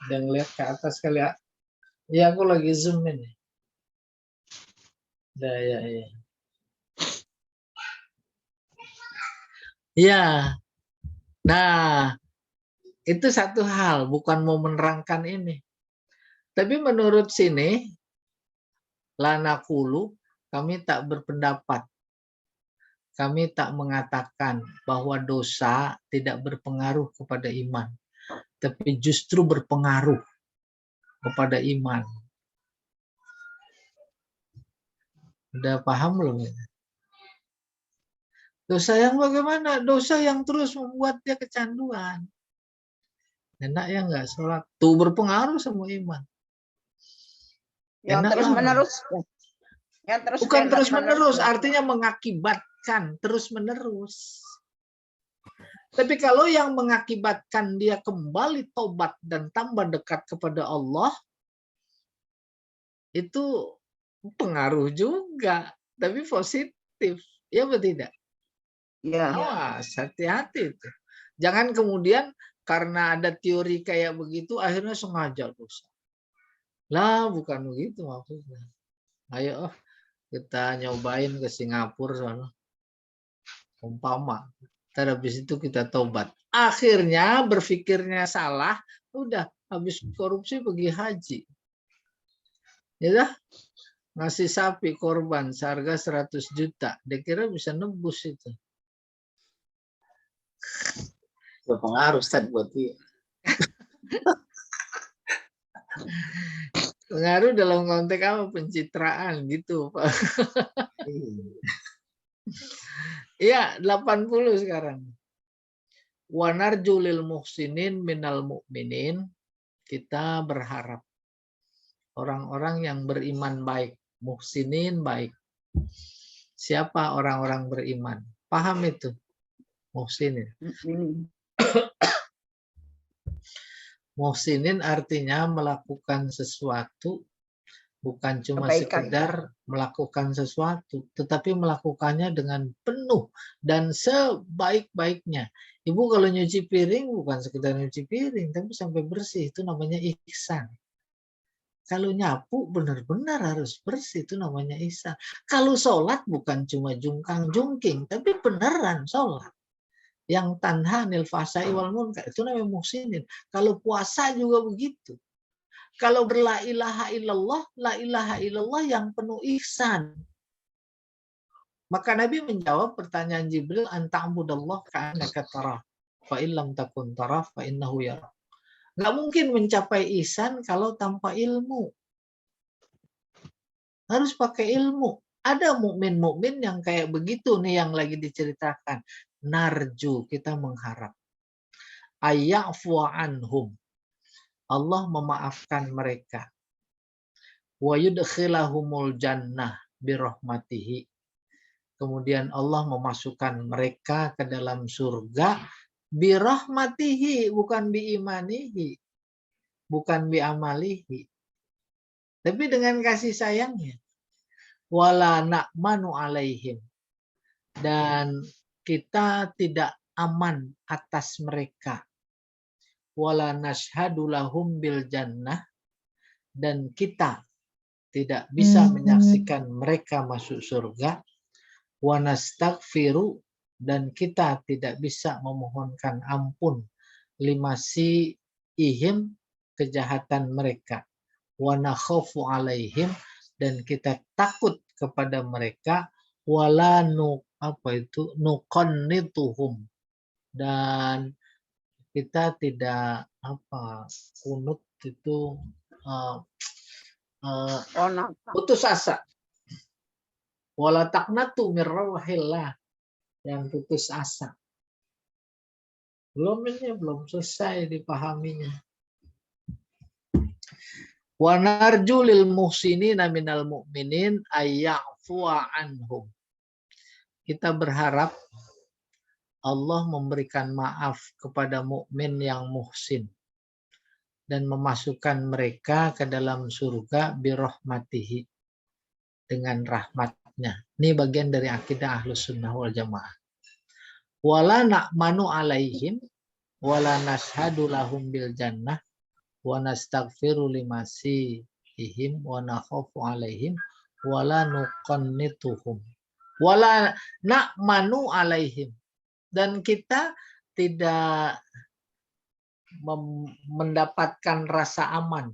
Udah ngeliat ke atas kali ya. Iya, aku lagi zoom ini. Udah, ya. Ya. Nah, itu satu hal, bukan mau menerangkan ini. Tapi menurut sini, la naqulu, kami tak berpendapat. Kami tak mengatakan bahwa dosa tidak berpengaruh kepada iman, tapi justru berpengaruh kepada iman. Udah paham belum? Dosa yang bagaimana? Dosa yang terus membuat dia kecanduan. Enak ya nggak sholat? Tuh berpengaruh sama iman. Yang Enak terus lah. menerus. Yang terus Bukan terus menerus, menerus. artinya mengakibatkan terus menerus. Tapi kalau yang mengakibatkan dia kembali tobat dan tambah dekat kepada Allah, itu pengaruh juga, tapi positif. Ya betul tidak? Ya. Awas, hati-hati itu. Jangan kemudian karena ada teori kayak begitu, akhirnya sengaja dosa. Lah, bukan begitu maksudnya. Ayo, kita nyobain ke Singapura sana. Umpama. Ntar habis itu kita tobat. Akhirnya berpikirnya salah, udah habis korupsi pergi haji. Ya dah, ngasih sapi korban seharga 100 juta. Dia kira bisa nebus itu. Berpengaruh Ustaz buat dia. Pengaruh dalam konteks apa? Pencitraan gitu, Pak. Iya, 80 sekarang. Wa narju lil muhsinin minal mu'minin. Kita berharap orang-orang yang beriman baik, muhsinin baik. Siapa orang-orang beriman? Paham itu? Muhsinin. Muhsinin artinya melakukan sesuatu bukan cuma Kebaikan. sekedar melakukan sesuatu, tetapi melakukannya dengan penuh dan sebaik-baiknya. Ibu kalau nyuci piring bukan sekedar nyuci piring, tapi sampai bersih, itu namanya ihsan. Kalau nyapu benar-benar harus bersih, itu namanya ihsan. Kalau sholat bukan cuma jungkang-jungking, tapi beneran sholat. Yang tanha anil fahsai wal munkar, itu namanya muhsinin. Kalau puasa juga begitu. Kalau berla ilaha illallah yang penuh ihsan. Maka Nabi menjawab pertanyaan Jibril, anta'budallah ka'annaka tarah, fa illam takun tarah fa innahu yarah. Nggak mungkin mencapai ihsan kalau tanpa ilmu. Harus pakai ilmu. Ada mukmin-mukmin yang kayak begitu nih yang lagi diceritakan. Narju, kita mengharap. Ayyafu anhum. Allah memaafkan mereka. Wa yudkhilahumul jannah birahmatihi. Kemudian Allah memasukkan mereka ke dalam surga birahmatihi, bukan biimanihi, bukan biamalihi. Tapi dengan kasih sayangnya. Wala na'manu alaihim. Dan kita tidak aman atas mereka. Wala nashhadu lahum bil jannah. Dan kita tidak bisa menyaksikan mereka masuk surga. Wa nastaghfiru. Dan kita tidak bisa memohonkan ampun limasi ihim, kejahatan mereka. Wa nakhafu alaihim. Dan kita takut kepada mereka. Wala nuqannituhum. Dan kita tidak kunut itu putus asa. Wala taqnatu mir rauhillah. Yang putus asa. Belum selesai dipahaminya. Wa narju lil muhsinina minal mu'minin ayyafu anhum. Kita berharap Allah memberikan maaf kepada mukmin yang muhsin dan memasukkan mereka ke dalam surga birahmatihi, dengan rahmatnya. Ini bagian dari akidah Ahlus Sunnah wal Jamaah. Wala na'manu alaihim wala nashhadu lahum bil jannah wa nastaghfiru limasihim wa nakhafu alaihim wala nuqannituhum wala na'manu alaihim. Dan kita tidak mendapatkan rasa aman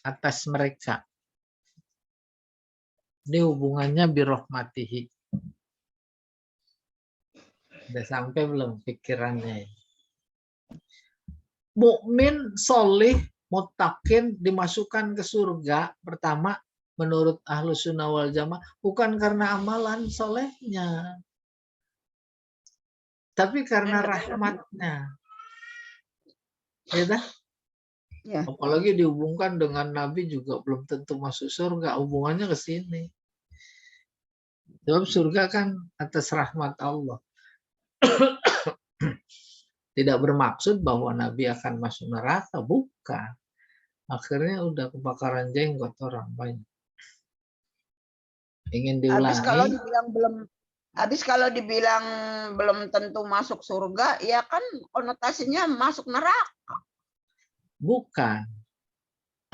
atas mereka. Ini hubungannya birahmatihi. Udah sampai belum pikirannya? Mukmin solih, muttaqin dimasukkan ke surga. Pertama, menurut Ahlus Sunnah wal Jamaah bukan karena amalan solehnya, tapi karena rahmatnya. Ya dah? Ya. Apalagi dihubungkan dengan Nabi juga belum tentu masuk surga. Hubungannya ke sini. Sebab surga kan atas rahmat Allah. Tidak bermaksud bahwa Nabi akan masuk neraka. Bukan. Akhirnya udah kebakaran jenggot orang banyak. Ingin diulangi. Habis kalau dibilang belum tentu masuk surga, ya kan konotasinya masuk neraka. Bukan.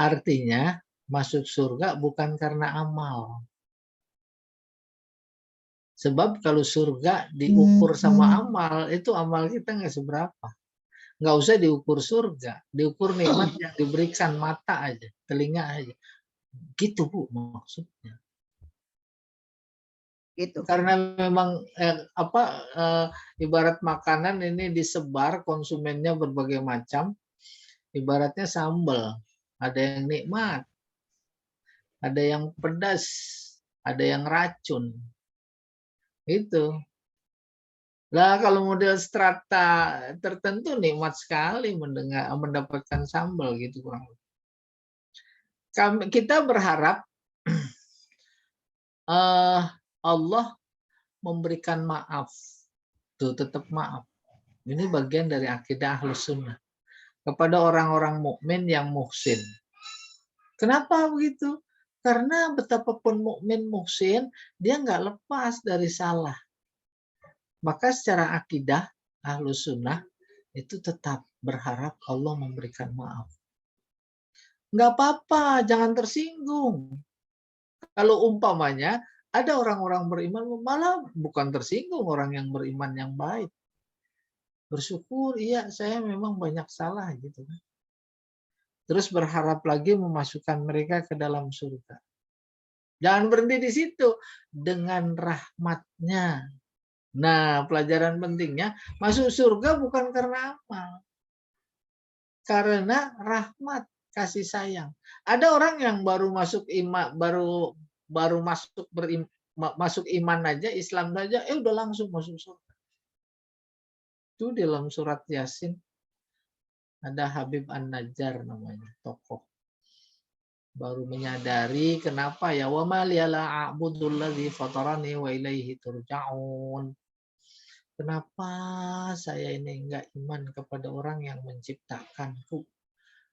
Artinya masuk surga bukan karena amal. Sebab kalau surga diukur sama amal, itu amal kita nggak seberapa. Nggak usah diukur surga, diukur nikmat yang diberikan mata aja, telinga aja. Gitu Bu maksudnya. Gitu. Karena memang ibarat makanan ini disebar, konsumennya berbagai macam. Ibaratnya sambal, ada yang nikmat, ada yang pedas, ada yang racun. Itu. Lah kalau model strata tertentu nikmat sekali mendapatkan sambal gitu kurang lebih. Kita berharap Allah memberikan maaf. Tuh tetap maaf. Ini bagian dari akidah Ahlus Sunnah kepada orang-orang mukmin yang muhsin. Kenapa begitu? Karena betapapun mukmin muhsin, dia nggak lepas dari salah. Maka secara akidah Ahlus Sunnah itu tetap berharap Allah memberikan maaf. Nggak apa-apa, jangan tersinggung. Kalau umpamanya ada orang-orang beriman malah bukan tersinggung orang yang beriman yang baik. Bersyukur, iya saya memang banyak salah gitu. Terus berharap lagi memasukkan mereka ke dalam surga. Jangan berhenti di situ. Dengan rahmatnya. Nah, pelajaran pentingnya, masuk surga bukan karena amal. Karena rahmat, kasih sayang. Ada orang yang baru masuk iman, baru masuk iman aja, Islam saja, udah langsung masuk surga. Itu dalam surat Yasin ada Habib An-Najjar namanya, tokoh. Baru menyadari kenapa ya wa ma liyala a'budul ladzi fatarani wa ilaihi turja'un. Kenapa saya ini enggak iman kepada orang yang menciptakanku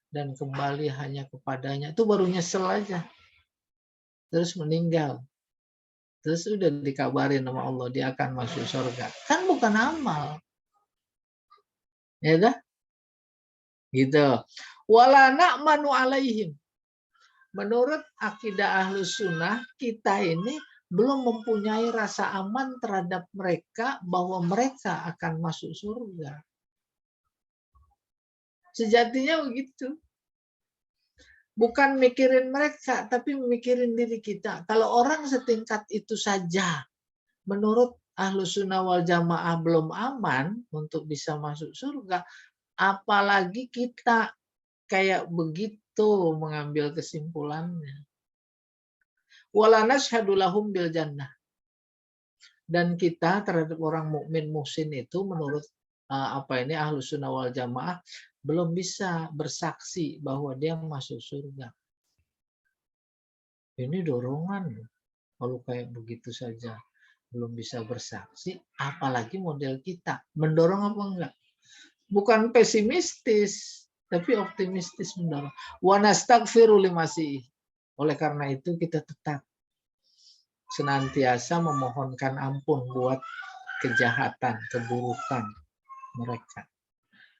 dan kembali hanya kepadanya. Itu baru nyesel aja. Terus meninggal. Terus udah dikabarin sama Allah dia akan masuk surga. Kan bukan amal. Ya dah? Gitu. Wala na'manu alaihim. Menurut akidah Ahlus Sunnah, kita ini belum mempunyai rasa aman terhadap mereka bahwa mereka akan masuk surga. Sejatinya begitu. Bukan mikirin mereka, tapi mikirin diri kita. Kalau orang setingkat itu saja, menurut Ahlus Sunnah wal Jamaah belum aman untuk bisa masuk surga, apalagi kita kayak begitu mengambil kesimpulannya. Wala nashhadu lahum bil jannah. Dan kita terhadap orang mukmin muhsin itu menurut Ahlus Sunnah wal Jamaah belum bisa bersaksi bahwa dia masuk surga. Ini dorongan. Kalau kayak begitu saja belum bisa bersaksi, apalagi model kita. Mendorong apa enggak? Bukan pesimistis, tapi optimistis mendorong. Wa nastaghfiru limasih. Oleh karena itu kita tetap senantiasa memohonkan ampun buat kejahatan, keburukan mereka.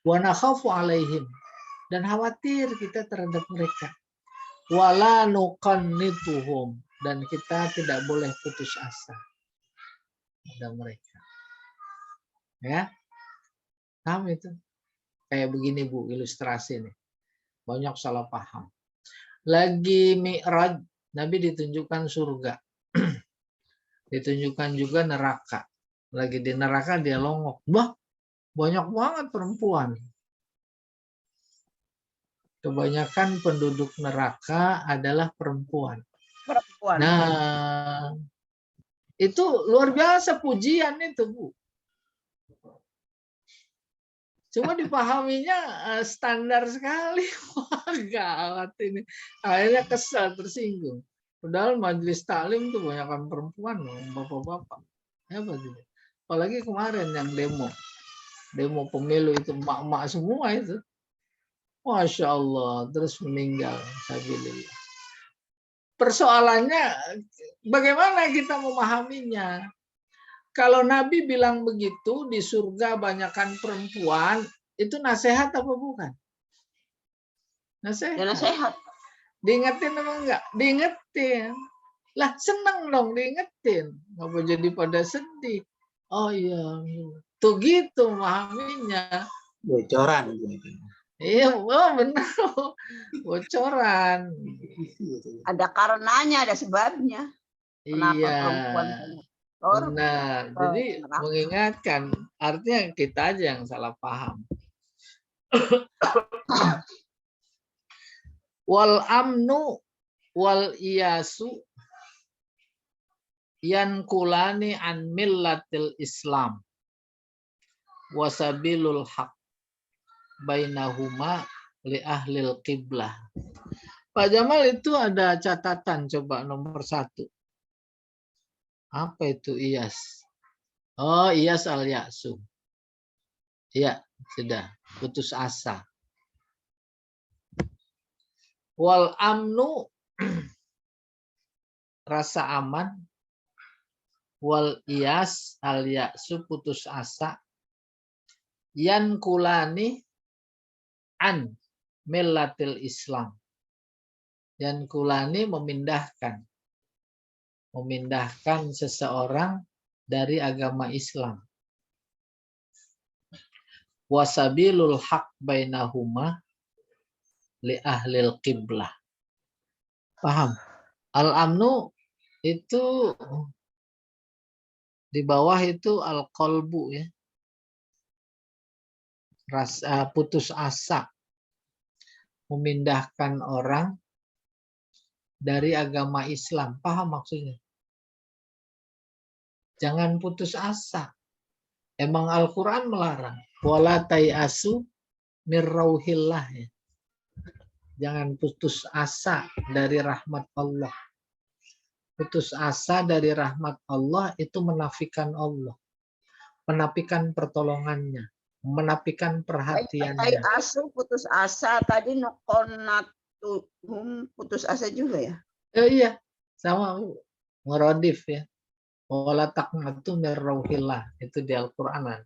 Wa nakhafu alaihim. Dan khawatir kita terhadap mereka. Wala nuqannituhum. Dan kita tidak boleh putus asa pada mereka. Ya. Paham itu? Kayak begini Bu, ilustrasi nih. Banyak salah paham. Lagi Mi'raj, Nabi ditunjukkan surga. Ditunjukkan juga neraka. Lagi di neraka dia longok. Wah, banyak banget perempuan. Kebanyakan penduduk neraka adalah perempuan. Puan. Nah, itu luar biasa pujian itu, Bu. Cuma dipahaminya standar sekali. Wah, gawat ini. Akhirnya kesal, tersinggung. Padahal majelis taklim tuh banyakkan perempuan, bapak-bapak. Hebat itu. Apalagi kemarin yang demo pemilu itu emak-emak semua itu. Masya Allah, terus meninggal. Sabilillah. Persoalannya bagaimana kita memahaminya? Kalau Nabi bilang begitu, di surga banyakkan perempuan, itu nasihat apa bukan? Nasihat. Ya nasihat. Diingetin apa enggak? Diingetin. Lah seneng dong diingetin. Ngapa jadi pada sedih? Oh iya, tuh gitu memahaminya. Bocoran gitu. Iya, oh benar. Bocoran. Ada karenanya, ada sebabnya. Kenapa Iya. perempuan Benar. Jadi neraka. mengingatkan, artinya kita aja yang salah paham. Wal amnu wal iyasu yankulani an millatil Islam wasabilul haq bainahuma li ahlil qiblah. Pak Jamal, itu ada catatan, coba nomor 1. Apa itu iyas? Oh, iyas al yaksu. Iya, sudah. Putus asa. Wal amnu rasa aman, wal iyas al yaksu putus asa, yan kulani an millatil Islam. Yan kulani memindahkan seseorang dari agama Islam. Wasabilul haq bainahuma li ahlil qiblah. Paham? Al-amnu itu di bawah itu al-qalbu ya. Rasa putus asa. Memindahkan orang dari agama Islam. Paham maksudnya? Jangan putus asa. Emang Al-Quran melarang. Wala tayasu mirrauhillah ya. Jangan putus asa dari rahmat Allah. Putus asa dari rahmat Allah itu menafikan Allah. Menafikan pertolongannya. Menafikan perhatiannya. Asu putus asa, tadi nuqonnatuhum putus asa juga ya? Iya, sama ngerodif ya. Wala taqnatu mir rauhillah, itu di Al-Qur'an.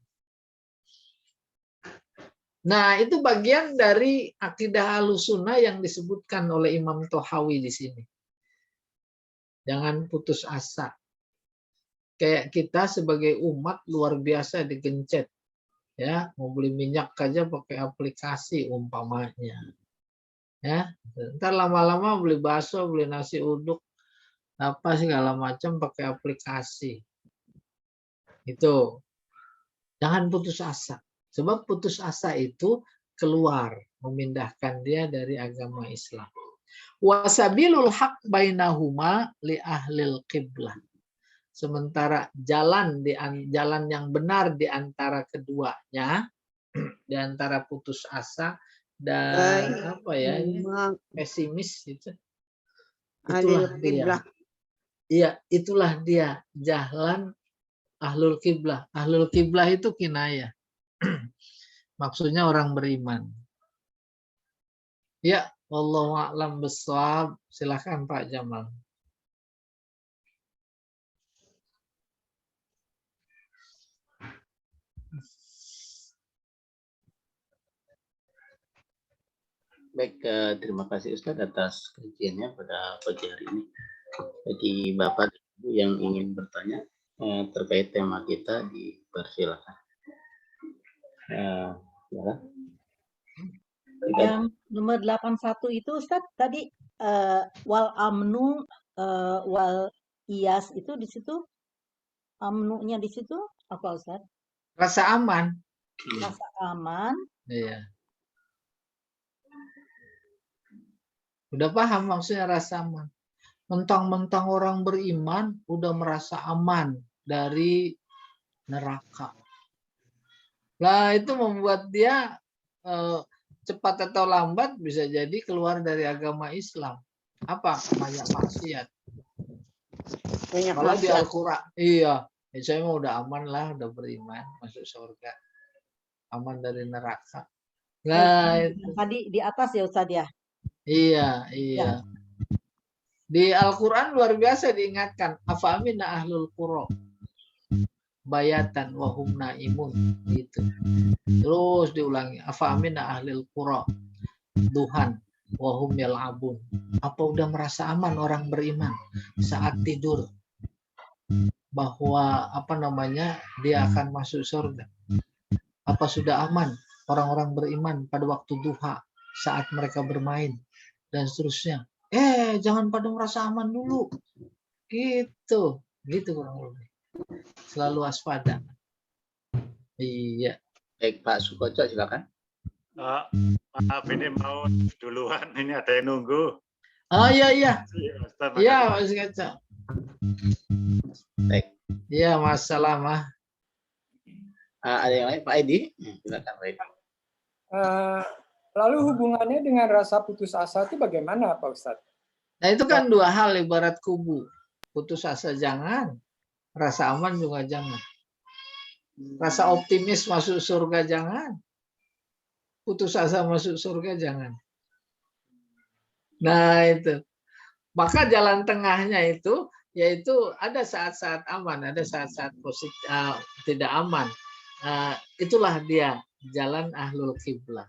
Nah, itu bagian dari akidah Ahlussunnah yang disebutkan oleh Imam Tohawi di sini. Jangan putus asa. Kayak kita sebagai umat luar biasa digencet. Ya, mau beli minyak aja pakai aplikasi umpamanya. Ya, ntar lama-lama beli bakso, beli nasi uduk, apa segala macam pakai aplikasi. Itu. Jangan putus asa. Sebab putus asa itu keluar, memindahkan dia dari agama Islam. Wasabilul haq bainahuma li ahlil qiblah. Sementara jalan yang benar di antara keduanya, di antara putus asa dan apa ya, pesimis itu. Itulah dia. Iya, itulah dia jalan ahlul qiblah. Ahlul qiblah itu kinayah. Maksudnya orang beriman. Ya, wallahu a'lam bishawab. Silakan Pak Jamal. Baik, terima kasih Ustadz atas kajiannya pada pagi hari ini. Bagi Bapak dan Ibu yang ingin bertanya terkait tema kita, dipersilakan. Ya. Yang nomor 81 itu Ustadz tadi wal amnu wal iyas itu di situ, amnunya di situ apa Ustadz? Rasa aman. Rasa aman. Iya. Udah paham maksudnya rasa aman. Mentang-mentang orang beriman udah merasa aman dari neraka. Nah, itu membuat dia cepat atau lambat bisa jadi keluar dari agama Islam. Apa? Banyak maksiat. Banyak Kalau di maksiat. Al-Quran, iya, saya mau udah aman lah, udah beriman, masuk surga, aman dari neraka. Nah, itu. Tadi di atas ya Ustadz ya. Iya, iya. Di Al-Quran luar biasa diingatkan, afa amina ahlul qura bayatan wa hum naimun, gitu. Terus diulangi, afa amina ahlul qura duhan wa hum yal'abun. Apa udah merasa aman orang beriman saat tidur bahwa dia akan masuk surga? Apa sudah aman orang-orang beriman pada waktu duha saat mereka bermain dan seterusnya? Jangan pada merasa aman dulu. Gitu kurang lebih. Selalu waspada. Iya. Baik, Pak Sukoco, silakan. Maaf, ini mau duluan. Ini ada yang nunggu. Oh iya. Ustaz, Iya, makasih. Mas Kaca. Baik. Iya, masalah. Ada yang lain, Pak Edi? Silakan, Pak Edi. Lalu hubungannya dengan rasa putus asa itu bagaimana, Pak Ustadz? Nah, itu kan dua hal ibarat kubu. Putus asa jangan, rasa aman juga jangan. Rasa optimis masuk surga jangan. Putus asa masuk surga jangan. Nah, itu. Maka jalan tengahnya itu yaitu ada saat-saat aman, ada saat-saat tidak aman. Itulah dia jalan ahlul qiblah.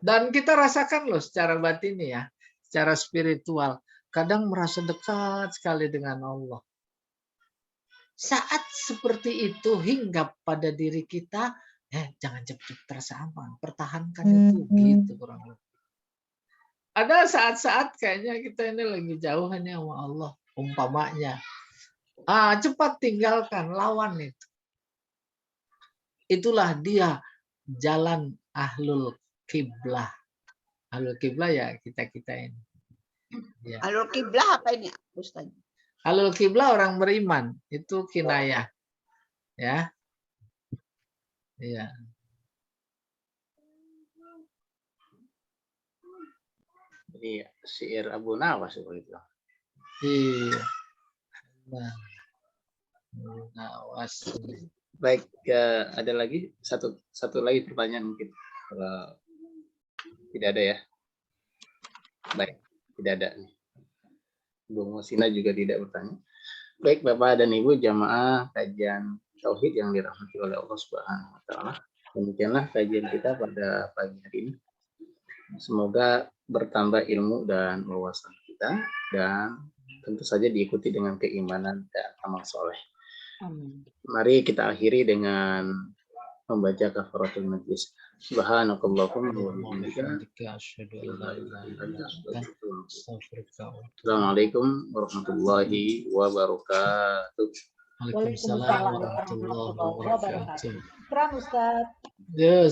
Dan kita rasakan loh secara batin ya, secara spiritual, kadang merasa dekat sekali dengan Allah. Saat seperti itu hinggap pada diri kita, jangan cepat-cepat terasa aman, pertahankan itu, gitu kurang lebih. Ada saat-saat kayaknya kita ini lagi jauh hanya sama Allah, umpamanya. Cepat tinggalkan, lawan itu. Itulah dia jalan ahlul qiblah. Ahlul qiblah ya kita ini. Ya. Ahlul qiblah apa ini, Ustaz? Ahlul qiblah orang beriman, itu kinayah. Ya. Iya. Jadi syair Abu Nawas seperti itu. Iya. Nawas. Baik, ada lagi satu lagi pertanyaan mungkin. Kalau tidak ada ya. Baik, tidak ada. Bu Musina juga tidak bertanya. Baik, Bapak dan Ibu jamaah kajian tauhid yang dirahmati oleh Allah Subhanahu wa taala. Demikianlah kajian kita pada pagi hari ini. Semoga bertambah ilmu dan wawasan kita dan tentu saja diikuti dengan keimanan dan amal soleh. Mari kita akhiri dengan membaca kafaratul majlis. Subhanakallahumma wa bihamdika asyhadu an la ilaha illa anta astaghfiruka wa atubu ilaik. Assalamualaikum warahmatullahi wabarakatuh. Waalaikumsalam warahmatullahi wabarakatuh. Ustaz. Ustaz. Yes.